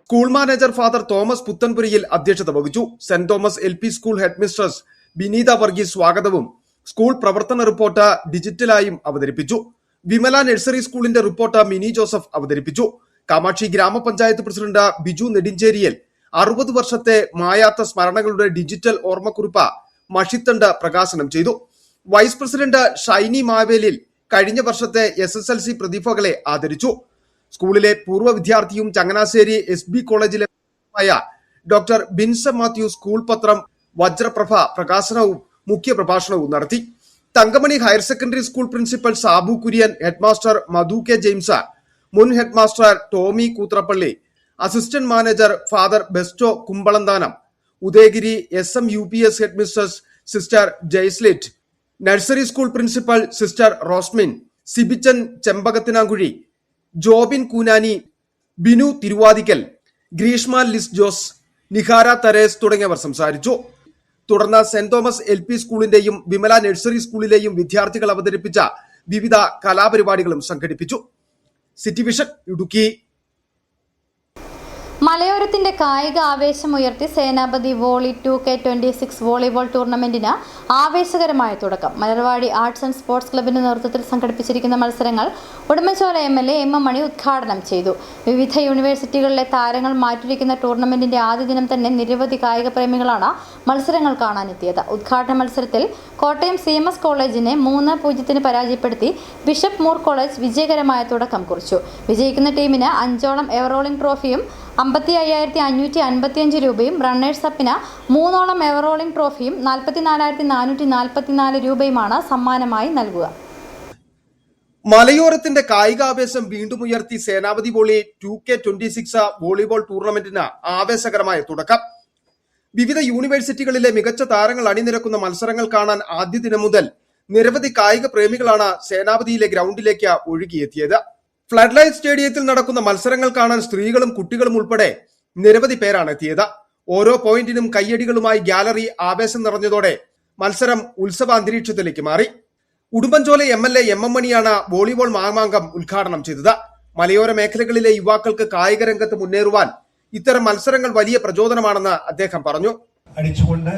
School manager father Thomas Puthenpurayil അധ്യക്ഷത വഹിച്ചു. Saint Thomas LP school head mistress Bineetha Varghese സ്വാഗതവും സ്കൂൾ പ്രവർത്തന റിപ്പോർട്ട് ഡിജിറ്റലായും അവതരിപ്പിച്ചു. വിമല നഴ്സറി സ്കൂളിന്റെ റിപ്പോർട്ട് മിനി ജോസഫ് അവതരിപ്പിച്ചു. കാമാക്ഷി ഗ്രാമപഞ്ചായത്ത് പ്രസിഡന്റ് ബിജു നെടിഞ്ചേരിയിൽ 60 വർഷത്തെ മായാത്ത സ്മരണകളുടെ ഡിജിറ്റൽ ഓർമ്മക്കുറിപ്പ് മഷിത്തണ്ട് പ്രകാശനം ചെയ്തു. വൈസ് പ്രസിഡന്റ് ഷൈനി മാവേലിൽ കഴിഞ്ഞ വർഷത്തെ SSLC പ്രതിഭകളെ ആദരിച്ചു. സ്കൂളിലെ പൂർവ്വ വിദ്യാർത്ഥിയും ചങ്ങനാശ്ശേരി SB കോളേജിലെ ഡോക്ടർ ബിൻസ മാത്യു സ്കൂൾ പത്രം വജ്രപ്രഭ പ്രകാശനവും മുഖ്യ പ്രഭാഷണവും നടത്തി. Thankamani higher secondary school principal Sabu Kurian, headmaster Madhu K James, മുൻ headmaster Tommy Koothrappally, assistant manager father Besto Kumbalanthanam, Udayagiri SM UPS headmistress sister Jaislit, nursery school principal sister Rosmin, Sibichan Chembakathinankuzhy, Jobin Koonani, Binu Thiruvathikkal, Greeshma Liz Jose, Nihara Theres തുടങ്ങിയവർ സംസാരിച്ചു. തുടർന്ന് സെന്റ് തോമസ് LP സ്കൂളിന്റെയും വിമല നഴ്സറി സ്കൂളിലെയും വിദ്യാർത്ഥികൾ അവതരിപ്പിച്ച വിവിധ കലാപരിപാടികളും സംഘടിപ്പിച്ചു. City Vision Idukki. മലയോരത്തിന്റെ കായിക ആവേശമുയർത്തി സേനാപതി വോളി 2K26 വോളിബോൾ ടൂർണമെന്റിന് ആവേശകരമായ തുടക്കം. മലർവാടി ആർട്സ് ആൻഡ് സ്പോർട്സ് ക്ലബിന്റെ നേതൃത്വത്തിൽ സംഘടിപ്പിച്ചിരിക്കുന്ന മത്സരങ്ങൾ ഉടുമ്പൻചോല MLA M. മണി ഉദ്ഘാടനം ചെയ്തു. വിവിധ യൂണിവേഴ്സിറ്റികളിലെ താരങ്ങൾ മാറ്റിരിക്കുന്ന ടൂർണമെന്റിന്റെ ആദ്യ ദിനം തന്നെ നിരവധി കായിക പ്രേമികളാണ് മത്സരങ്ങൾ കാണാനെത്തിയത്. ഉദ്ഘാടന മത്സരത്തിൽ കോട്ടയം CMS കോളേജിനെ 3-0 പരാജയപ്പെടുത്തി ബിഷപ്പ് മൂർ കോളേജ് വിജയകരമായ തുടക്കം കുറിച്ചു. വിജയിക്കുന്ന ടീമിന് 5ഓളം എവറോളിംഗ് ട്രോഫിയും 55,555 രൂപയും, റണ്ണേഴ്സ് അപ്പിന് 3ഓളം എവറോളിംഗ് ട്രോഫിയും 44,444 രൂപയുമാണ് സമ്മാനമായി നൽകുക. മലയോരത്തിന്റെ കായികാവേശം വീണ്ടും ഉയർത്തി സേനാപതി വോളി 2K26 വോളിബോൾ ടൂർണമെന്റിന് ആവേശകരമായ തുടക്കം. വിവിധ യൂണിവേഴ്സിറ്റികളിലെ മികച്ച താരങ്ങൾ അണിനിരക്കുന്ന മത്സരങ്ങൾ കാണാൻ ആദ്യ ദിനം മുതൽ നിരവധി കായിക പ്രേമികളാണ് സേനാപതിയിലെ ഗ്രൗണ്ടിലേക്ക് ഒഴുകിയെത്തിയത്. ഫ്ലഡ് ലൈറ്റ് സ്റ്റേഡിയത്തിൽ നടക്കുന്ന മത്സരങ്ങൾ കാണാൻ സ്ത്രീകളും കുട്ടികളും ഉൾപ്പെടെ നിരവധി പേരാണ് എത്തിയത്. ഓരോ പോയിന്റിനും കയ്യടികളുമായി ഗാലറി ആവേശം നിറഞ്ഞതോടെ മത്സരം ഉത്സവ അന്തരീക്ഷത്തിലേക്ക് മാറി. Udumbanchola MLA M. മണിയാണ് വോളിബോൾ മാമാങ്കം ഉദ്ഘാടനം ചെയ്തത്. മലയോര മേഖലകളിലെ യുവാക്കൾക്ക് കായിക രംഗത്ത് മുന്നേറുവാൻ ഇത്തരം മത്സരങ്ങൾ വലിയ പ്രചോദനമാണെന്ന് അദ്ദേഹം പറഞ്ഞു. അടിച്ചുകൊണ്ട്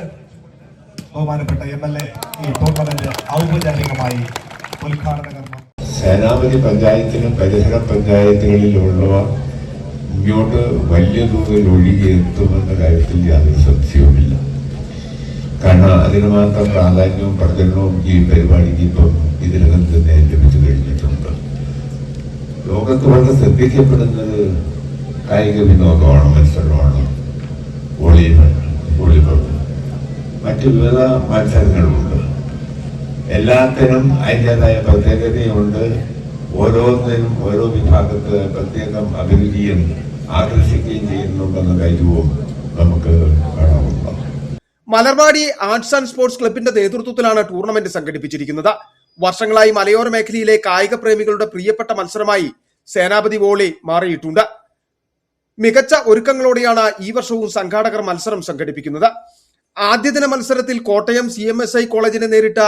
ബഹുമാനപ്പെട്ട MLA ഈ ടൂർണമെന്റ് ഔപചാരികമായി ഉദ്ഘാടനം. സേനാപതി പഞ്ചായത്തിനും പരിസര പഞ്ചായത്തുകളിലുള്ളവർ ഇങ്ങോട്ട് വലിയ തോതിൽ ഒഴുകിയെത്തുമെന്ന കാര്യത്തിൽ യാതൊരു സംശയവുമില്ല. കാരണം അതിന് മാത്രം പ്രാധാന്യവും പ്രചരണവും ഈ പരിപാടിക്ക് ഇപ്പം ഇതിനകം തന്നെ ലഭിച്ചു കഴിഞ്ഞിട്ടുണ്ട്. ലോകത്ത് വളരെ ശ്രദ്ധിക്കപ്പെടുന്നത് കായിക വിനോദമാണ്, മത്സരമാണ് വോളിബോൾ. മറ്റു വിവിധ മത്സരങ്ങളുണ്ട്. എല്ലാത്തിനും അതിൻ്റെതായ പ്രത്യേകതയുണ്ട്. ഓരോന്നിനും ഓരോ വിഭാഗത്ത് പ്രത്യേകം അഭിരുചിയും ആകർഷിക്കുകയും ചെയ്യുന്നുണ്ടെന്ന കാര്യവും നമുക്ക് കാണാവുന്നതാണ്. മലർവാടി ആർട്സ് ആൻഡ് സ്പോർട്സ് ക്ലബിന്റെ നേതൃത്വത്തിലാണ് ടൂർണമെന്റ് സംഘടിപ്പിച്ചിരിക്കുന്നത്. വർഷങ്ങളായി മലയോര മേഖലയിലെ കായിക പ്രേമികളുടെ പ്രിയപ്പെട്ട മത്സരമായി സേനാപതി വോളി മാറിയിട്ടുണ്ട്. മികച്ച ഒരുക്കങ്ങളോടെയാണ് ഈ വർഷവും സംഘാടകർ മത്സരം സംഘടിപ്പിക്കുന്നത്. ആദ്യ ദിന മത്സരത്തിൽ കോട്ടയം CMSI കോളേജിനെ നേരിട്ട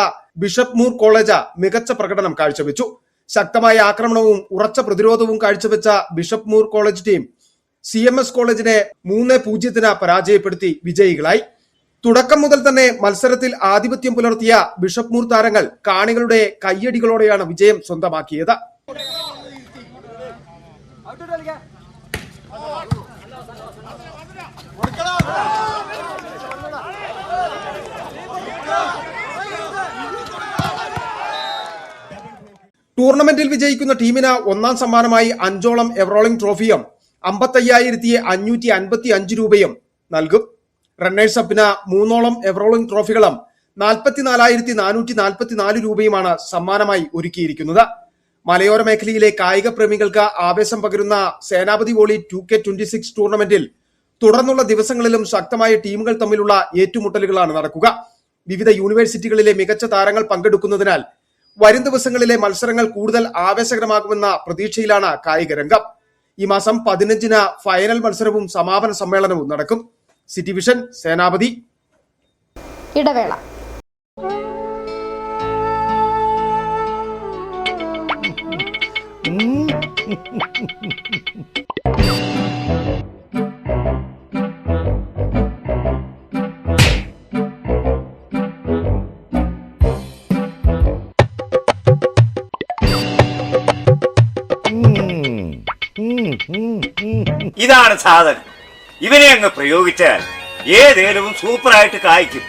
ബിഷപ്പ് മൂർ കോളേജ് മികച്ച പ്രകടനം കാഴ്ചവെച്ചു. ശക്തമായ ആക്രമണവും ഉറച്ച പ്രതിരോധവും കാഴ്ചവെച്ച Bishop Moore College team CMS കോളേജിനെ 3-0 പരാജയപ്പെടുത്തി വിജയികളായി. തുടക്കം മുതൽ തന്നെ മത്സരത്തിൽ ആധിപത്യം പുലർത്തിയ ബിഷപ്പ് മൂർ താരങ്ങൾ കാണികളുടെ കയ്യടികളോടെയാണ് വിജയം സ്വന്തമാക്കിയത്. ടൂർണമെന്റിൽ വിജയിക്കുന്ന ടീമിന് ഒന്നാം സമ്മാനമായി 5ഓളം എവറോളിംഗ് ട്രോഫിയും 55,555 രൂപയും നൽകും. റണ്ണേഴ്സ് അപ്പിന് 3ഓളം എവറോളിംഗ് ട്രോഫികളും 44,444 രൂപയുമാണ് സമ്മാനമായി ഒരുക്കിയിരിക്കുന്നത്. മലയോര മേഖലയിലെ കായിക പ്രേമികൾക്ക് ആവേശം പകരുന്ന സേനാപതി വോളി 2K26 ടൂർണമെന്റിൽ തുടർന്നുള്ള ദിവസങ്ങളിലും ശക്തമായ ടീമുകൾ തമ്മിലുള്ള ഏറ്റുമുട്ടലുകളാണ് നടക്കുക. വിവിധ യൂണിവേഴ്സിറ്റികളിലെ മികച്ച താരങ്ങൾ പങ്കെടുക്കുന്നതിനാൽ വരും ദിവസങ്ങളിലെ മത്സരങ്ങൾ കൂടുതൽ ആവേശകരമാകുമെന്ന പ്രതീക്ഷയിലാണ് കായിക രംഗം. ഈ മാസം 15-ന് ഫൈനൽ മത്സരവും സമാപന സമ്മേളനവും നടക്കും. സിറ്റി വിഷൻ സേനാപതി. ഇടവേള. ഇതാണ് സാധനം. ഇവനെ അങ്ങ് പ്രയോഗിച്ചാൽ ഏതേലും സൂപ്പറായിട്ട് കായ്ക്കും.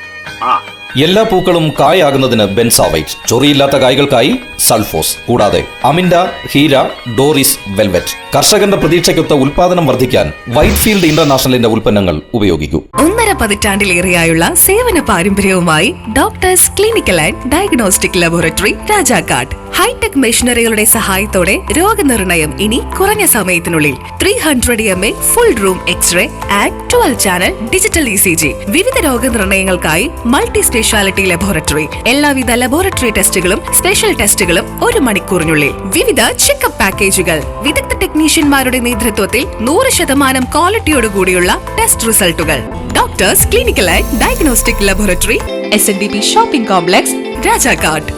എല്ലാ പൂക്കളും കായാകുന്നതിന് ബെൻസാവൈറ്റ്, ചൊറിയില്ലാത്ത കായ്കൾക്കായി സൾഫോസ്, കൂടാതെ അമിൻഡ, ഹീര, ഡോറിസ്, വെൽവെറ്റ്. കർഷകന്റെ പ്രതീക്ഷയ്ക്കൊത്ത ഉൽപാദനം വർദ്ധിക്കാൻ വൈറ്റ്ഫീൽഡ് ഇന്റർനാഷണലിന്റെ ഉൽപ്പന്നങ്ങൾ ഉപയോഗിക്കൂ. 1.5 പതിറ്റാണ്ടിലേറെയായുള്ള സേവന പാരമ്പര്യവുമായി doctors clinical and diagnostic laboratory Rajakkad. Hi tech മെഷീനറികളുടെ സഹായത്തോടെ രോഗനിർണയം ഇനി കുറഞ്ഞ സമയത്തിനുള്ളിൽ. 300 mA full room X ray and 12 channel digital ECG. വിവിധ രോഗനിർണയങ്ങൾക്കായി മൾട്ടി സ്പെഷ്യാലിറ്റി ലബോറട്ടറി. എല്ലാവിധ ലബോറട്ടറി ടെസ്റ്റുകളും സ്പെഷ്യൽ ടെസ്റ്റുകളും 1 മണിക്കൂറിനുള്ളിൽ. വിവിധ ചെക്കപ്പ് പാക്കേജുകൾ. വിദഗ്ധ ടെക്നീഷ്യന്മാരുടെ നേതൃത്വത്തിൽ 100% ക്വാളിറ്റിയോടുകൂടിയുള്ള ടെസ്റ്റ് റിസൾട്ടുകൾ. Doctors clinical and diagnostic laboratory, SNDP shopping complex, Rajakkad.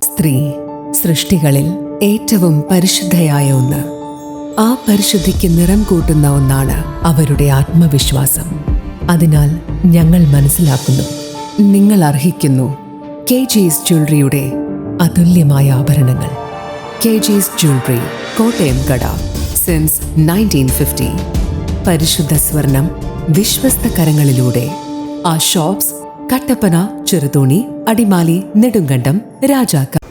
സ്ത്രീ സൃഷ്ടികളിൽ ഏറ്റവും പരിശുദ്ധയായ ഒന്ന്. ആ പരിശുദ്ധിക്ക് നിറം കൂട്ടുന്ന ഒന്നാണ് അവരുടെ ആത്മവിശ്വാസം. അതിനാൽ ഞങ്ങൾ മനസ്സിലാക്കുന്നു, നിങ്ങൾ അർഹിക്കുന്നു KG's ജ്വല്ലറിയുടെ അതുല്യമായ ആഭരണങ്ങൾ. KG's ജ്വല്ലറി, കോട്ടയം കട, സിൻസ് 1950. പരിശുദ്ധ സ്വർണം വിശ്വസ്ത കരങ്ങളിലൂടെ. ആ ഷോപ്സ് കട്ടപ്പന, ചെറുതോണി, അടിമാലി, നെടുങ്കണ്ടം, രാജാക്കാട്.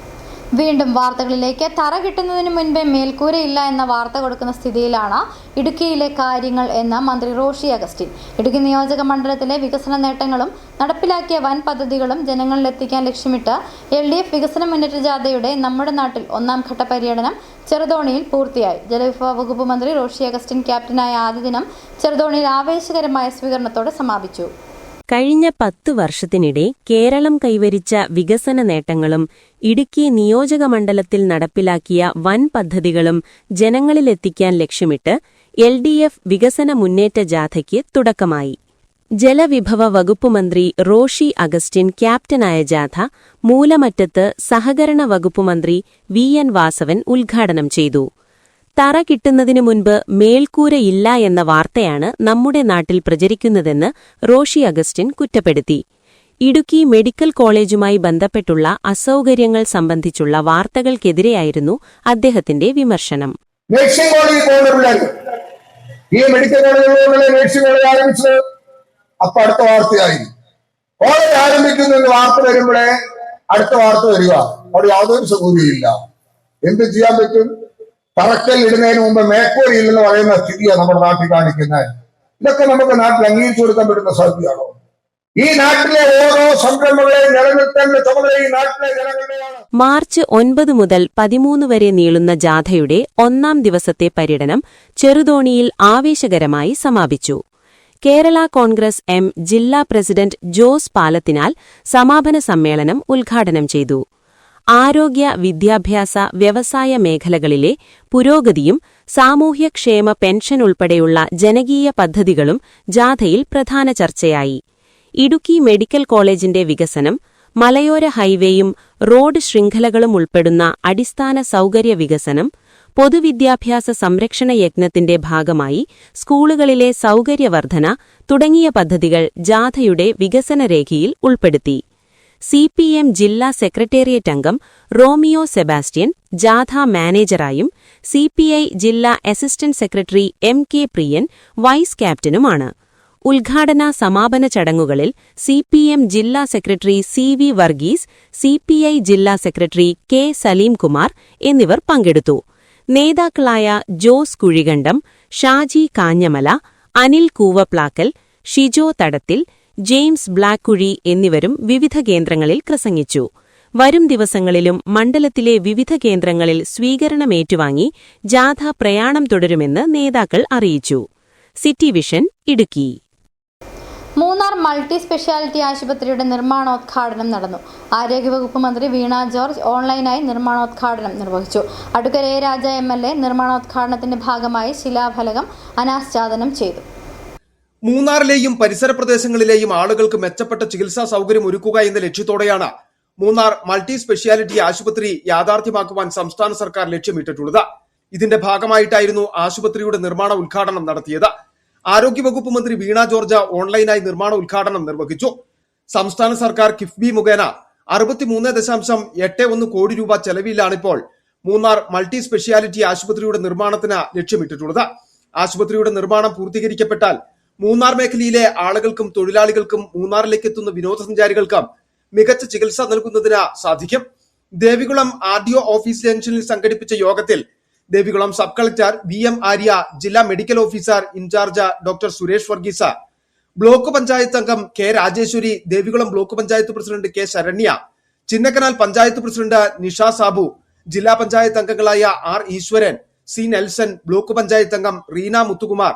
വീണ്ടും വാർത്തകളിലേക്ക്. തറ കിട്ടുന്നതിന് മുൻപേ മേൽക്കൂരയില്ല എന്ന വാർത്ത കൊടുക്കുന്ന സ്ഥിതിയിലാണ് ഇടുക്കിയിലെ കാര്യങ്ങൾ എന്ന് മന്ത്രി റോഷി അഗസ്റ്റിൻ. ഇടുക്കി നിയോജക മണ്ഡലത്തിലെ വികസന നേട്ടങ്ങളും നടപ്പിലാക്കിയ വൻ പദ്ധതികളും ജനങ്ങളിലെത്തിക്കാൻ ലക്ഷ്യമിട്ട് LDF വികസന മുന്നേറ്റ ജാഥയുടെ നമ്മുടെ നാട്ടിൽ 1ാം ഘട്ട പര്യടനം ചെറുതോണിയിൽ പൂർത്തിയായി. ജലവിഭവ വകുപ്പ് മന്ത്രി റോഷി അഗസ്റ്റിൻ ക്യാപ്റ്റനായ ആദ്യ ദിനം ചെറുതോണിയിൽ ആവേശകരമായ സ്വീകരണത്തോടെ സമാപിച്ചു. കഴിഞ്ഞ 10 വർഷത്തിനിടെ കേരളം കൈവരിച്ച വികസന നേട്ടങ്ങളും ഇടുക്കി നിയോജക മണ്ഡലത്തിൽ നടപ്പിലാക്കിയ വൻ പദ്ധതികളും ജനങ്ങളിലെത്തിക്കാൻ ലക്ഷ്യമിട്ട് LDF വികസന മുന്നേറ്റ ജാഥയ്ക്ക് തുടക്കമായി. ജലവിഭവ വകുപ്പ് മന്ത്രി റോഷി അഗസ്റ്റിൻ ക്യാപ്റ്റനായ ജാഥ മൂലമറ്റത്ത് സഹകരണ വകുപ്പ് മന്ത്രി VN വാസവൻ ഉദ്ഘാടനം ചെയ്തു. തറ കിട്ടുന്നതിനു മുൻപ് മേൽക്കൂരയില്ല എന്ന വാർത്തയാണ് നമ്മുടെ നാട്ടിൽ പ്രചരിക്കുന്നതെന്ന് റോഷി അഗസ്റ്റിൻ കുറ്റപ്പെടുത്തി. ഇടുക്കി മെഡിക്കൽ കോളേജുമായി ബന്ധപ്പെട്ടുള്ള അസൗകര്യങ്ങൾ സംബന്ധിച്ചുള്ള വാർത്തകൾക്കെതിരെയായിരുന്നു അദ്ദേഹത്തിന്റെ വിമർശനം. ഈ മെഡിക്കൽ കോളേജുകളിലെ നഴ്സിംഗ് കോളേജ് ആരംഭിച്ചത് അപ്പൊ അടുത്ത വാർത്തയായി. കോളേജ് ആരംഭിക്കുന്ന വാർത്ത വരുമ്പോഴേ അടുത്ത വാർത്ത വരിക. അവിടെ യാതൊരു സൗകര്യമില്ല. എന്ത് ചെയ്യാൻ പറ്റും? തറക്കൽ ഇടുന്നതിന് മുമ്പ് മേൽക്കൂരയില്ലെന്ന് പറയുന്ന സ്ഥിതിയാണ് നമ്മുടെ നാട്ടിൽ കാണിക്കുന്നത്. ഇതൊക്കെ നമുക്ക് നാട്ടിൽ അംഗീകരിച്ചു കൊടുക്കാൻ പറ്റുന്ന സാധ്യതയാണോ? ഈ നാട്ടിലെ ഓരോ സംരംഭങ്ങളെയും നിലനിർത്തേണ്ട ചുമതല ഈ നാട്ടിലെ ജനങ്ങളുടെയാണ്. മാർച്ച് 9 മുതൽ 13 വരെ നീളുന്ന ജാഥയുടെ 1ാം ദിവസത്തെ പര്യടനം ചെറുതോണിയിൽ ആവേശകരമായി സമാപിച്ചു. കേരള കോൺഗ്രസ് M ജില്ലാ പ്രസിഡന്റ് ജോസ് പാലത്തിനാൽ സമാപന സമ്മേളനം ഉദ്ഘാടനം ചെയ്തു. ആരോഗ്യ, വിദ്യാഭ്യാസ, വ്യവസായ മേഖലകളിലെ പുരോഗതിയും സാമൂഹ്യക്ഷേമ പെൻഷൻ ഉൾപ്പെടെയുള്ള ജനകീയ പദ്ധതികളും ജാഥയിൽ പ്രധാന ചർച്ചയായി. ഇടുക്കി മെഡിക്കൽ കോളേജിന്റെ വികസനം, മലയോര ഹൈവേയും റോഡ് ശൃംഖലകളും ഉൾപ്പെടുന്ന അടിസ്ഥാന സൗകര്യ വികസനം, പൊതുവിദ്യാഭ്യാസ സംരക്ഷണ യജ്ഞത്തിന്റെ ഭാഗമായി സ്കൂളുകളിലെ സൗകര്യവർദ്ധന തുടങ്ങിയ പദ്ധതികൾ ജാഥയുടെ വികസനരേഖയിൽ ഉൾപ്പെടുത്തി. CPM ജില്ലാ സെക്രട്ടേറിയറ്റ് അംഗം റോമിയോ സെബാസ്റ്റ്യൻ ജാഥ മാനേജറായും CPI ജില്ലാ അസിസ്റ്റന്റ് സെക്രട്ടറി MK പ്രിയൻ വൈസ് ക്യാപ്റ്റനുമാണ്. ഉദ്ഘാടന സമാപന ചടങ്ങുകളിൽ CPM ജില്ലാ സെക്രട്ടറി CV വർഗീസ്, CPI ജില്ലാ സെക്രട്ടറി K സലീംകുമാർ എന്നിവർ പങ്കെടുത്തു. നേതാക്കളായ ജോസ് കുഴികണ്ടം, ഷാജി കാഞ്ഞമല, അനിൽ കൂവപ്ലാക്കൽ, ഷിജോ തടത്തിൽ, ജെയിംസ് ബ്ലാക്കുഴി എന്നിവരും വിവിധ കേന്ദ്രങ്ങളിൽ പ്രസംഗിച്ചു. വരും ദിവസങ്ങളിലും മണ്ഡലത്തിലെ വിവിധ കേന്ദ്രങ്ങളിൽ സ്വീകരണമേറ്റുവാങ്ങി ജാഥ പ്രയാണം തുടരുമെന്ന് നേതാക്കൾ അറിയിച്ചു. City Vision Idukki. Munnar multi speciality ആശുപത്രിയുടെ നിർമ്മാണോദ്ഘാടനം നടന്നു. ആരോഗ്യവകുപ്പ് മന്ത്രി വീണ ജോർജ് ഓൺലൈനായി നിർമ്മാണോദ്ഘാടനം നിർവഹിച്ചു. Advocate A. രാജ MLA നിർമ്മാണോദ്ഘാടനത്തിന്റെ ഭാഗമായി ശിലാഫലകം അനാച്ഛാദനം ചെയ്തു. മൂന്നാറിലെയും പരിസര പ്രദേശങ്ങളിലെയും ആളുകൾക്ക് മെച്ചപ്പെട്ട ചികിത്സാ സൗകര്യം ഒരുക്കുക എന്ന ലക്ഷ്യത്തോടെയാണ് മൂന്നാർ മൾട്ടി സ്പെഷ്യാലിറ്റി ആശുപത്രി യാഥാർത്ഥ്യമാക്കുവാൻ സംസ്ഥാന സർക്കാർ ലക്ഷ്യമിട്ടിട്ടുള്ളത്. ഇതിന്റെ ഭാഗമായിട്ടായിരുന്നു ആശുപത്രിയുടെ നിർമ്മാണ ഉദ്ഘാടനം നടത്തിയത്. ആരോഗ്യവകുപ്പ് മന്ത്രി വീണ ജോർജ് ഓൺലൈനായി നിർമ്മാണ ഉദ്ഘാടനം നിർവഹിച്ചു. സംസ്ഥാന സർക്കാർ കിഫ്ബി മുഖേന 63.81 കോടി രൂപ ചെലവിലാണിപ്പോൾ മൂന്നാർ മൾട്ടി സ്പെഷ്യാലിറ്റി ആശുപത്രിയുടെ നിർമ്മാണത്തിന് ലക്ഷ്യമിട്ടിട്ടുള്ളത്. ആശുപത്രിയുടെ നിർമ്മാണം പൂർത്തീകരിക്കപ്പെട്ടാൽ മൂന്നാർ മേഖലയിലെ ആളുകൾക്കും തൊഴിലാളികൾക്കും മൂന്നാറിലേക്ക് എത്തുന്ന വിനോദസഞ്ചാരികൾക്കും മികച്ച ചികിത്സ നൽകുന്നതിന് സാധിക്കും. ദേവികുളം RDO ഓഫീസ് ജംഗ്ഷനിൽ സംഘടിപ്പിച്ച യോഗത്തിൽ Devikulam sub collector VM Arya, ജില്ലാ medical officer in charge doctor Suresh Varghese, block panchayat അംഗം K Rajeshwari, Devikulam block panchayat president K Saranya, Chinnakanal panchayat president Nisha Sabu, ജില്ലാ പഞ്ചായത്ത് അംഗങ്ങളായ R ഈശ്വരൻ, C നെൽസൺ, ബ്ലോക്ക് പഞ്ചായത്ത് അംഗം റീന മുത്തുകുമാർ,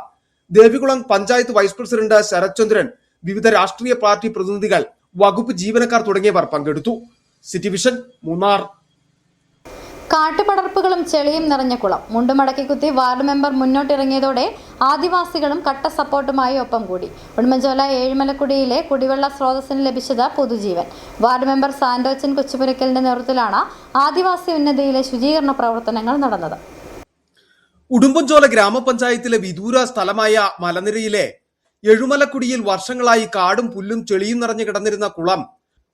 ദേവികുളം പഞ്ചായത്ത് വൈസ് പ്രസിഡന്റ് ശരത്ചന്ദ്രൻ, വിവിധ രാഷ്ട്രീയ പാർട്ടി പ്രതിനിധികൾ, വകുപ്പ് ജീവനക്കാർ തുടങ്ങിയവർ പങ്കെടുത്തു. City vision, Munnar. കാട്ടുപടർപ്പുകളും ചെളിയും നിറഞ്ഞ കുളം. മുണ്ടുമടക്കി കുത്തി വാർഡ് മെമ്പർ മുന്നോട്ടിറങ്ങിയതോടെ ആദിവാസികളും കട്ട സപ്പോർട്ടുമായി ഒപ്പം കൂടി. ഉടുമ്പൻചോല ഏഴുമലക്കുടിയിലെ കുടിവെള്ള സ്രോതസ്സിന് ലഭിച്ചത് പുതുജീവൻ. വാർഡ് മെമ്പർ സാന്റോച്ചൻ കൊച്ചുപുരയ്ക്കലിന്റെ നേതൃത്വത്തിലാണ് ആദിവാസി ഉന്നതിയിലെ ശുചീകരണ പ്രവർത്തനങ്ങൾ നടന്നത്. ഉടുമ്പൻചോല ഗ്രാമപഞ്ചായത്തിലെ വിദൂര സ്ഥലമായ മലനിരയിലെ എഴുമലക്കുടിയിൽ വർഷങ്ങളായി കാടും പുല്ലും ചെളിയും നിറഞ്ഞു കിടന്നിരുന്ന കുളം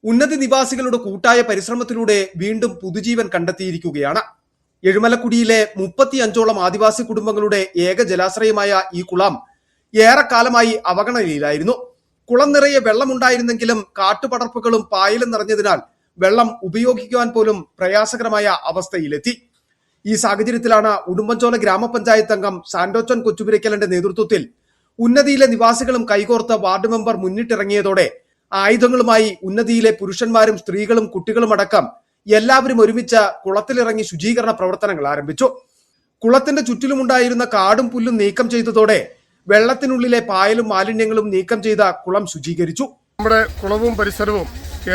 ഉന്നതി നിവാസികളുടെ കൂട്ടായ പരിശ്രമത്തിലൂടെ വീണ്ടും പുതുജീവൻ കണ്ടെത്തിയിരിക്കുകയാണ്. എഴുമലക്കുടിയിലെ 35ഓളം ആദിവാസി കുടുംബങ്ങളുടെ ഏക ജലാശ്രയമായ ഈ കുളം ഏറെക്കാലമായി അവഗണനയിലായിരുന്നു. കുളം നിറയെ വെള്ളമുണ്ടായിരുന്നെങ്കിലും കാട്ടുപടർപ്പുകളും പായലും നിറഞ്ഞതിനാൽ വെള്ളം ഉപയോഗിക്കുവാൻ പോലും പ്രയാസകരമായ അവസ്ഥയിലെത്തി. ഈ സാഹചര്യത്തിലാണ് ഉടുമ്പൻചോല ഗ്രാമപഞ്ചായത്ത് അംഗം സാന്റോച്ചൻ കൊച്ചുപുരയ്ക്കലിന്റെ നേതൃത്വത്തിൽ ഉന്നതിയിലെ നിവാസികളും കൈകോർത്ത് വാർഡ് മെമ്പർ മുന്നിട്ടിറങ്ങിയതോടെ ആയുധങ്ങളുമായി ഉന്നതിയിലെ പുരുഷന്മാരും സ്ത്രീകളും കുട്ടികളും അടക്കം എല്ലാവരും ഒരുമിച്ച് കുളത്തിലിറങ്ങി ശുചീകരണ പ്രവർത്തനങ്ങൾ ആരംഭിച്ചു. കുളത്തിന്റെ ചുറ്റിലുമുണ്ടായിരുന്ന കാടും പുല്ലും നീക്കം ചെയ്തതോടെ വെള്ളത്തിനുള്ളിലെ പായലും മാലിന്യങ്ങളും നീക്കം ചെയ്ത കുളം ശുചീകരിച്ചു. നമ്മുടെ കുളവും പരിസരവും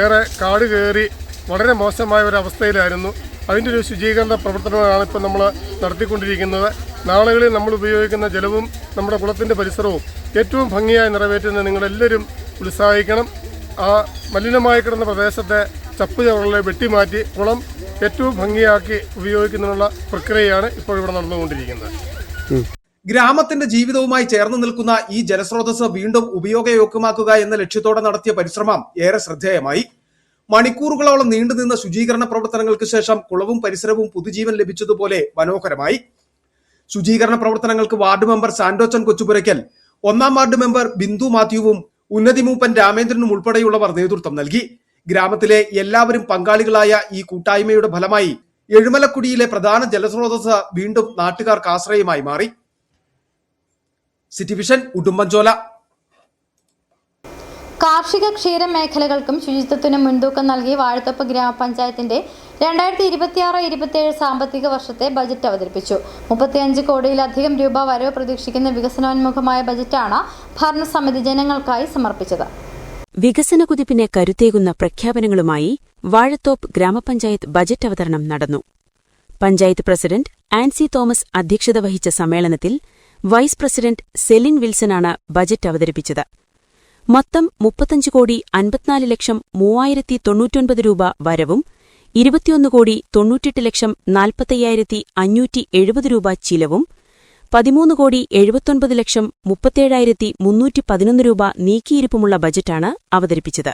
ഏറെ കാട് കയറി വളരെ മോശമായ ഒരു അവസ്ഥയിലായിരുന്നു. അതിൻ്റെ ഒരു ശുചീകരണ പ്രവർത്തനമാണ് ഇപ്പോൾ നമ്മൾ നടത്തിക്കൊണ്ടിരിക്കുന്നത്. നാളുകളിൽ നമ്മൾ ഉപയോഗിക്കുന്ന ജലവും നമ്മുടെ കുളത്തിൻ്റെ പരിസരവും ഏറ്റവും ഭംഗിയായി നിറവേറ്റുന്ന നിങ്ങളെല്ലാവരും ഉത്സാഹിക്കണം. ആ മലിനമായി കിടന്ന പ്രദേശത്തെ ചപ്പ് ചവറുകളെ വെട്ടിമാറ്റി കുളം ഏറ്റവും ഭംഗിയാക്കി ഉപയോഗിക്കുന്നതിനുള്ള പ്രക്രിയയാണ് ഇപ്പോൾ ഇവിടെ നടന്നുകൊണ്ടിരിക്കുന്നത്. ഗ്രാമത്തിന്റെ ജീവിതവുമായി ചേർന്ന് നിൽക്കുന്ന ഈ ജലസ്രോതസ് വീണ്ടും ഉപയോഗയോഗ്യമാക്കുക എന്ന ലക്ഷ്യത്തോടെ നടത്തിയ പരിശ്രമം ഏറെ ശ്രദ്ധേയമായി. മണിക്കൂറുകളോളം നീണ്ടുനിന്ന ശുചീകരണ പ്രവർത്തനങ്ങൾക്ക് ശേഷം കുളവും പരിസരവും പുതുജീവൻ ലഭിച്ചതുപോലെ മനോഹരമായി. ശുചീകരണ പ്രവർത്തനങ്ങൾക്ക് വാർഡ് മെമ്പർ സാന്റോച്ചൻ കൊച്ചുപുരയ്ക്കൽ, 1-ാം വാർഡ് മെമ്പർ ബിന്ദു മാത്യുവും ഉന്നതി മൂപ്പൻ രാമേന്ദ്രനും ഉൾപ്പെടെയുള്ളവർ നേതൃത്വം നൽകി. ഗ്രാമത്തിലെ എല്ലാവരും പങ്കാളികളായ ഈ കൂട്ടായ്മയുടെ ഫലമായി എഴുമലക്കുടിയിലെ പ്രധാന ജലസ്രോതസ് വീണ്ടും നാട്ടുകാർക്ക് ആശ്രയമായി മാറി. City vision, Udumbanchola. കാർഷിക ക്ഷീര മേഖലകൾക്കും ശുചിത്വത്തിനും മുൻതൂക്കം നൽകി വാഴത്തോപ്പ് ഗ്രാമപഞ്ചായത്തിന്റെ 2026-27 സാമ്പത്തിക വർഷത്തെ ബജറ്റ് അവതരിപ്പിച്ചു. 35 കോടിയിലധികം രൂപ വരവ് പ്രതീക്ഷിക്കുന്ന വികസനോന്മുഖമായ ബജറ്റാണ് ഭരണസമിതി ജനങ്ങൾക്കായി സമർപ്പിച്ചത്. വികസന കുതിപ്പിനെ കരുത്തേകുന്ന പ്രഖ്യാപനങ്ങളുമായി വാഴത്തോപ്പ് ഗ്രാമപഞ്ചായത്ത് ബജറ്റ് അവതരണം നടന്നു. പഞ്ചായത്ത് പ്രസിഡന്റ് ആൻസി തോമസ് അധ്യക്ഷത വഹിച്ച സമ്മേളനത്തിൽ വൈസ് പ്രസിഡന്റ് സെലിൻ വിൽസനാണ് ബജറ്റ് അവതരിപ്പിച്ചത്. മൊത്തം 35,54,03,099 രൂപ വരവും 21,98,40,570 രൂപ ചിലവും 13,79,37,311 രൂപ നീക്കിയിരിപ്പുമുള്ള ബജറ്റാണ് അവതരിപ്പിച്ചത്.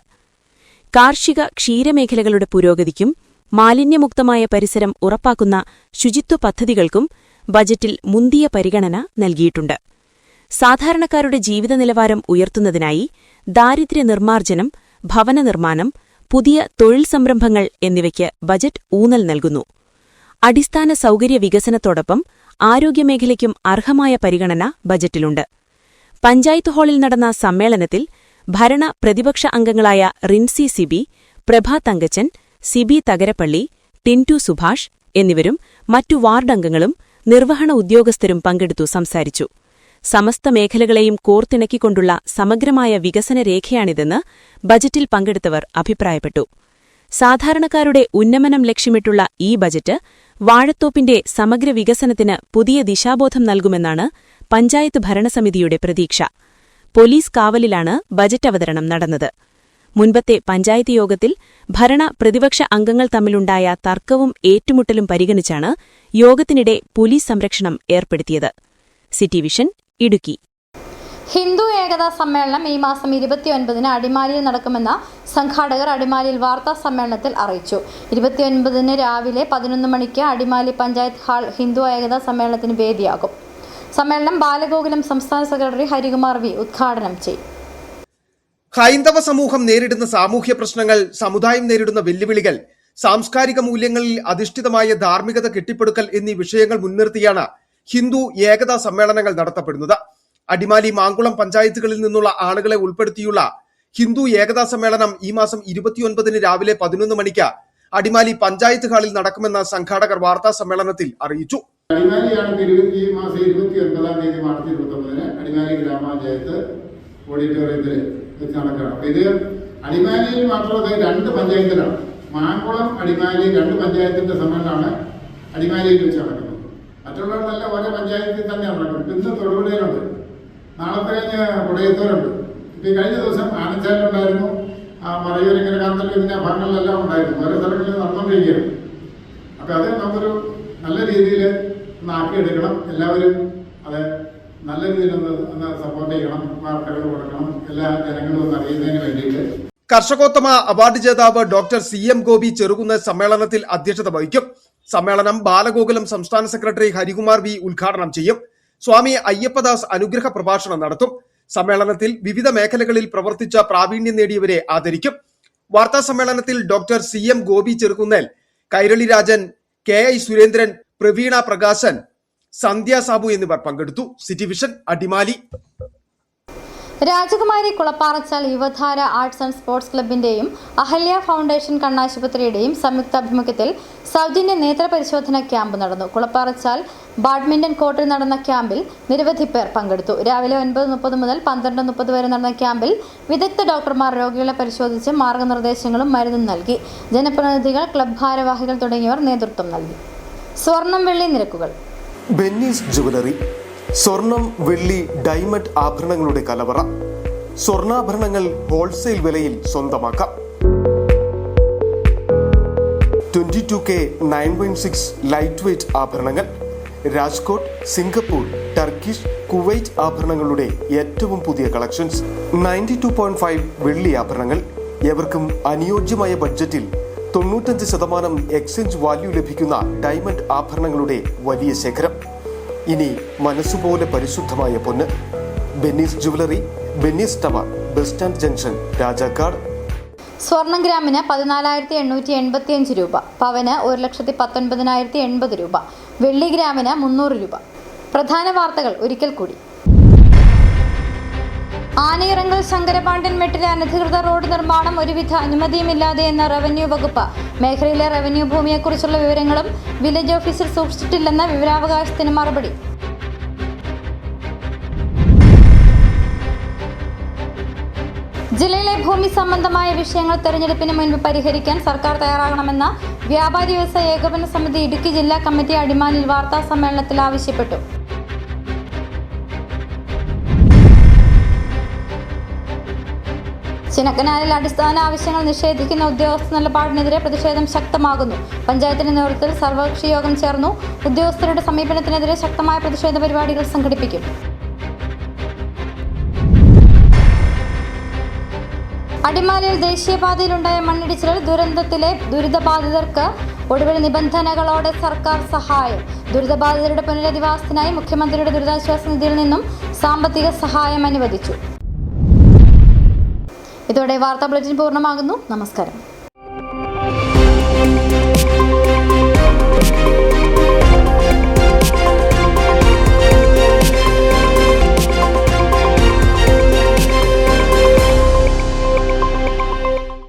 കാർഷിക ക്ഷീരമേഖലകളുടെ പുരോഗതിക്കും മാലിന്യമുക്തമായ പരിസരം ഉറപ്പാക്കുന്ന ശുചിത്വ പദ്ധതികൾക്കും ബജറ്റിൽ മുന്തിയ പരിഗണന നൽകിയിട്ടുണ്ട്. സാധാരണക്കാരുടെ ജീവിത നിലവാരം ഉയർത്തുന്നതിനായി ദാരിദ്ര്യ നിർമ്മാർജ്ജനം, ഭവന നിർമ്മാണം, പുതിയ തൊഴിൽ സംരംഭങ്ങൾ എന്നിവയ്ക്ക് ബജറ്റ് ഊന്നൽ നൽകുന്നു. അടിസ്ഥാന സൗകര്യ വികസനത്തോടൊപ്പം ആരോഗ്യമേഖലയ്ക്കും അർഹമായ പരിഗണന ബജറ്റിലുണ്ട്. പഞ്ചായത്ത് ഹാളിൽ നടന്ന സമ്മേളനത്തിൽ ഭരണ പ്രതിപക്ഷ അംഗങ്ങളായ റിൻസി സിബി, പ്രഭ തങ്കച്ചൻ, സിബി തകരപ്പള്ളി, ടിൻറ്റു സുഭാഷ് എന്നിവരും മറ്റു വാർഡ് അംഗങ്ങളും നിർവഹണ ഉദ്യോഗസ്ഥരും പങ്കെടുത്തു സംസാരിച്ചു. സമസ്ത മേഖലകളെയും കോർത്തിണക്കിക്കൊണ്ടുള്ള സമഗ്രമായ വികസന രേഖയാണിതെന്ന് ബജറ്റിൽ പങ്കെടുത്തവർ അഭിപ്രായപ്പെട്ടു. സാധാരണക്കാരുടെ ഉന്നമനം ലക്ഷ്യമിട്ടുള്ള ഈ ബജറ്റ് വാഴത്തോപ്പിന്റെ സമഗ്ര വികസനത്തിന് പുതിയ ദിശാബോധം നൽകുമെന്നാണ് പഞ്ചായത്ത് ഭരണസമിതിയുടെ പ്രതീക്ഷ. പോലീസ് കാവലിലാണ് ബജറ്റ് അവതരണം നടന്നത്. മുൻപത്തെ പഞ്ചായത്ത് യോഗത്തിൽ ഭരണ പ്രതിപക്ഷ അംഗങ്ങൾ തമ്മിലുണ്ടായ തർക്കവും ഏറ്റുമുട്ടലും പരിഗണിച്ചാണ് യോഗത്തിനിടെ പോലീസ് സംരക്ഷണം ഏർപ്പെടുത്തിയത്. City Vision, Idukki. ഹിന്ദു ഏകതാ സമ്മേളനം ഈ മാസം 29-ന് അടിമാലിയിൽ നടക്കുമെന്ന് സംഘാടകർ അടിമാലിയിൽ വാർത്താ സമ്മേളനത്തിൽ അറിയിച്ചു. 29-ന് രാവിലെ 11 മണിക്ക് അടിമാലി പഞ്ചായത്ത് ഹാൾ ഹിന്ദു ഏകതാ സമ്മേളനത്തിന് വേദിയാകും. സമ്മേളനം ബാലഗോകുലം സംസ്ഥാന സെക്രട്ടറി ഹരികുമാർ വി ഉദ്ഘാടനം ചെയ്യും. ഹൈന്ദവ സമൂഹം നേരിടുന്ന സാമൂഹ്യ പ്രശ്നങ്ങൾ, സമുദായം നേരിടുന്ന വെല്ലുവിളികൾ, സാംസ്കാരിക മൂല്യങ്ങളിൽ അധിഷ്ഠിതമായ ധാർമ്മികത കെട്ടിപ്പടുക്കൽ എന്നീ വിഷയങ്ങൾ മുൻനിർത്തിയാണ് ഹിന്ദു ഏകതാ സമ്മേളനങ്ങൾ നടത്തപ്പെടുന്നത്. അടിമാലി, മാങ്കുളം പഞ്ചായത്തുകളിൽ നിന്നുള്ള ആളുകളെ ഉൾപ്പെടുത്തിയുള്ള ഹിന്ദു ഏകതാ സമ്മേളനം ഈ മാസം 29-ന് രാവിലെ 11 മണിക്ക് അടിമാലി പഞ്ചായത്ത് ഹാളിൽ നടക്കുമെന്ന് സംഘാടകർ വാർത്താ സമ്മേളനത്തിൽ അറിയിച്ചു. അടിമാലിയാണ് ഈ മാസം 29-ാം തീയതി മാർച്ച് 29-ന് അടിമാലി ഗ്രാമപഞ്ചായത്ത് ഓഡിറ്റോറിയത്തിൽ വെച്ച് നടക്കുകയാണ്. അപ്പൊ ഇത് അടിമാലിയിൽ മാത്രമല്ല, 2 പഞ്ചായത്തിലാണ്. മാങ്കുളം, അടിമാലി 2 പഞ്ചായത്തിന്റെ സമ്മേളനമാണ് അടിമാലിയിൽ വെച്ച് നടക്കുന്നത്. മറ്റുള്ളവരെല്ലാം ഓരോ പഞ്ചായത്തിൽ തന്നെയാണ് നടക്കുന്നത്. ഇന്ന് തൊടുപുഴയിലുണ്ട്, നാളത്തെ കഴിഞ്ഞ് കുടയത്തൂരുണ്ട്. ഇപ്പം കഴിഞ്ഞ ദിവസം ആനച്ചാലുണ്ടായിരുന്നു, മറയൂർ, ഇങ്ങനെ കാന്തല്ലൂർ, ഇതിന്റെ ഭാഗങ്ങളിലെല്ലാം ഉണ്ടായിരുന്നു. ഓരോ സ്ഥലങ്ങളിൽ നടന്നുകൊണ്ടിരിക്കുകയാണ്. അപ്പം അത് നമുക്കൊരു നല്ല രീതിയിൽ ഒന്ന് ആക്കിയെടുക്കണം. എല്ലാവരും അത് നല്ല രീതിയിൽ ഒന്ന് സപ്പോർട്ട് ചെയ്യണം, വാർത്തകൾ കൊടുക്കണം, എല്ലാ ജനങ്ങളും ഒന്ന് അറിയുന്നതിന് വേണ്ടിയിട്ട്. കർഷകോത്തമ അവാർഡ് ജേതാവ് ഡോക്ടർ CM ഗോപി ചെറുകുന്ന് സമ്മേളനത്തിൽ അധ്യക്ഷത വഹിക്കും. സമ്മേളനം ബാലഗോകുലം സംസ്ഥാന സെക്രട്ടറി ഹരികുമാർ വി ഉദ്ഘാടനം ചെയ്യും. സ്വാമി അയ്യപ്പദാസ് അനുഗ്രഹ പ്രഭാഷണം നടത്തും. സമ്മേളനത്തിൽ വിവിധ മേഖലകളിൽ പ്രവർത്തിച്ച പ്രാവീണ്യം നേടിയവരെ ആദരിക്കും. വാർത്താ സമ്മേളനത്തിൽ doctor CM Gopi Cherukunnel, Kairali Rajan, KI Surendran, Praveena Prakashan, Sandhya Sabu എന്നിവർ പങ്കെടുത്തു. City Vision, Adimali. Rajakumari Kulapparachal Yuvadhara arts and sports ക്ലബിന്റെയും അഹല്യ ഫൗണ്ടേഷൻ കണ്ണാശുപത്രിയുടെയും സംയുക്താഭിമുഖ്യത്തിൽ സൗജന്യ നേത്ര പരിശോധന ക്യാമ്പ് നടന്നു. കുളപ്പാറച്ചാൽ ബാഡ്മിന്റൺ കോർട്ടിൽ നടന്ന ക്യാമ്പിൽ നിരവധി പേർ പങ്കെടുത്തു. രാവിലെ 9:30 മുതൽ 12:30 വരെ നടന്ന ക്യാമ്പിൽ വിദഗ്ധ ഡോക്ടർമാർ രോഗികളെ പരിശോധിച്ച് മാർഗനിർദ്ദേശങ്ങളും മരുന്നും നൽകി. ജനപ്രതിനിധികൾ, ക്ലബ് ഭാരവാഹികൾ തുടങ്ങിയവർ നേതൃത്വം നൽകി. സ്വർണം, വെള്ളി നിരക്കുകൾ. ബെന്നീസ് ജുവലറി, സ്വർണം, വെള്ളി, ഡയമണ്ട് ആഭരണങ്ങളുടെ കലവറ. സ്വർണ്ണാഭരണങ്ങൾ ഹോൾസെയിൽ വിലയിൽ സ്വന്തമാക്കാം. 22K 916 ലൈറ്റ് വെയ്റ്റ് ആഭരണങ്ങൾ. രാജ്കോട്ട്, സിംഗപ്പൂർ, ടർക്കിഷ്, കുവൈറ്റ് ആഭരണങ്ങളുടെ ഏറ്റവും പുതിയ കളക്ഷൻസ്. 92.5 വെള്ളി ആഭരണങ്ങൾ. ഏവർക്കും അനുയോജ്യമായ ബഡ്ജറ്റിൽ 95% എക്സ്ചേഞ്ച് വാല്യൂ ലഭിക്കുന്ന ഡയമണ്ട് ആഭരണങ്ങളുടെ വലിയ ശേഖരം. ഇനി മനസ്സുപോലെ പരിശുദ്ധമായ പൊന്ന്. Benny's jewellery, Benny's tower, bus stand junction, Rajakkad. സ്വർണം ഗ്രാമിന് 14,885 രൂപ, പവന് 1,19,080 രൂപ, വെള്ളി ഗ്രാമിന് 300 രൂപ. പ്രധാന വാർത്തകൾ ഒരിക്കൽ കൂടി. ആനയിറങ്കൽ ശങ്കരപാണ്ഡ്യൻ മെട്ടിലെ അനധികൃത റോഡ് നിർമ്മാണം ഒരുവിധ അനുമതിയുമില്ലാതെയെന്ന റവന്യൂ വകുപ്പ്. മേഖലയിലെ റവന്യൂ ഭൂമിയെക്കുറിച്ചുള്ള വിവരങ്ങളും വില്ലേജ് ഓഫീസിൽ സൂക്ഷിച്ചിട്ടില്ലെന്ന വിവരാവകാശത്തിന് മറുപടി. ജില്ലയിലെ ഭൂമി സംബന്ധമായ വിഷയങ്ങൾ തെരഞ്ഞെടുപ്പിന് മുൻപ് പരിഹരിക്കാൻ സർക്കാർ തയ്യാറാകണമെന്ന വ്യാപാരി വ്യവസായ ഏകോപന സമിതി ഇടുക്കി ജില്ലാ കമ്മിറ്റി അടിമാലിയിൽ വാർത്താ സമ്മേളനത്തിൽ ആവശ്യപ്പെട്ടു. ചിന്നക്കനാലിൽ അടിസ്ഥാന ആവശ്യങ്ങൾ നിഷേധിക്കുന്ന ഉദ്യോഗസ്ഥ നിലപാടിനെതിരെ പ്രതിഷേധം ശക്തമാകുന്നു. പഞ്ചായത്തിന്റെ നേതൃത്വത്തിൽ സർവകക്ഷി യോഗം ചേർന്നു. ഉദ്യോഗസ്ഥരുടെ സമീപനത്തിനെതിരെ ശക്തമായ പ്രതിഷേധ പരിപാടികൾ സംഘടിപ്പിക്കും. അടിമാലിയിൽ ദേശീയപാതയിലുണ്ടായ മണ്ണിടിച്ചിൽ ദുരന്തത്തിലെ ദുരിതബാധിതർക്ക് ഒടുവിൽ നിബന്ധനകളോടെ സർക്കാർ സഹായം. ദുരിതബാധിതരുടെ പുനരധിവാസത്തിനായി മുഖ്യമന്ത്രിയുടെ ദുരിതാശ്വാസ നിധിയിൽ നിന്നും സാമ്പത്തിക സഹായം അനുവദിച്ചു. ഇതോടെ വാർത്താ ബുള്ളറ്റിൻ പൂർണ്ണമാകുന്നു. നമസ്കാരം.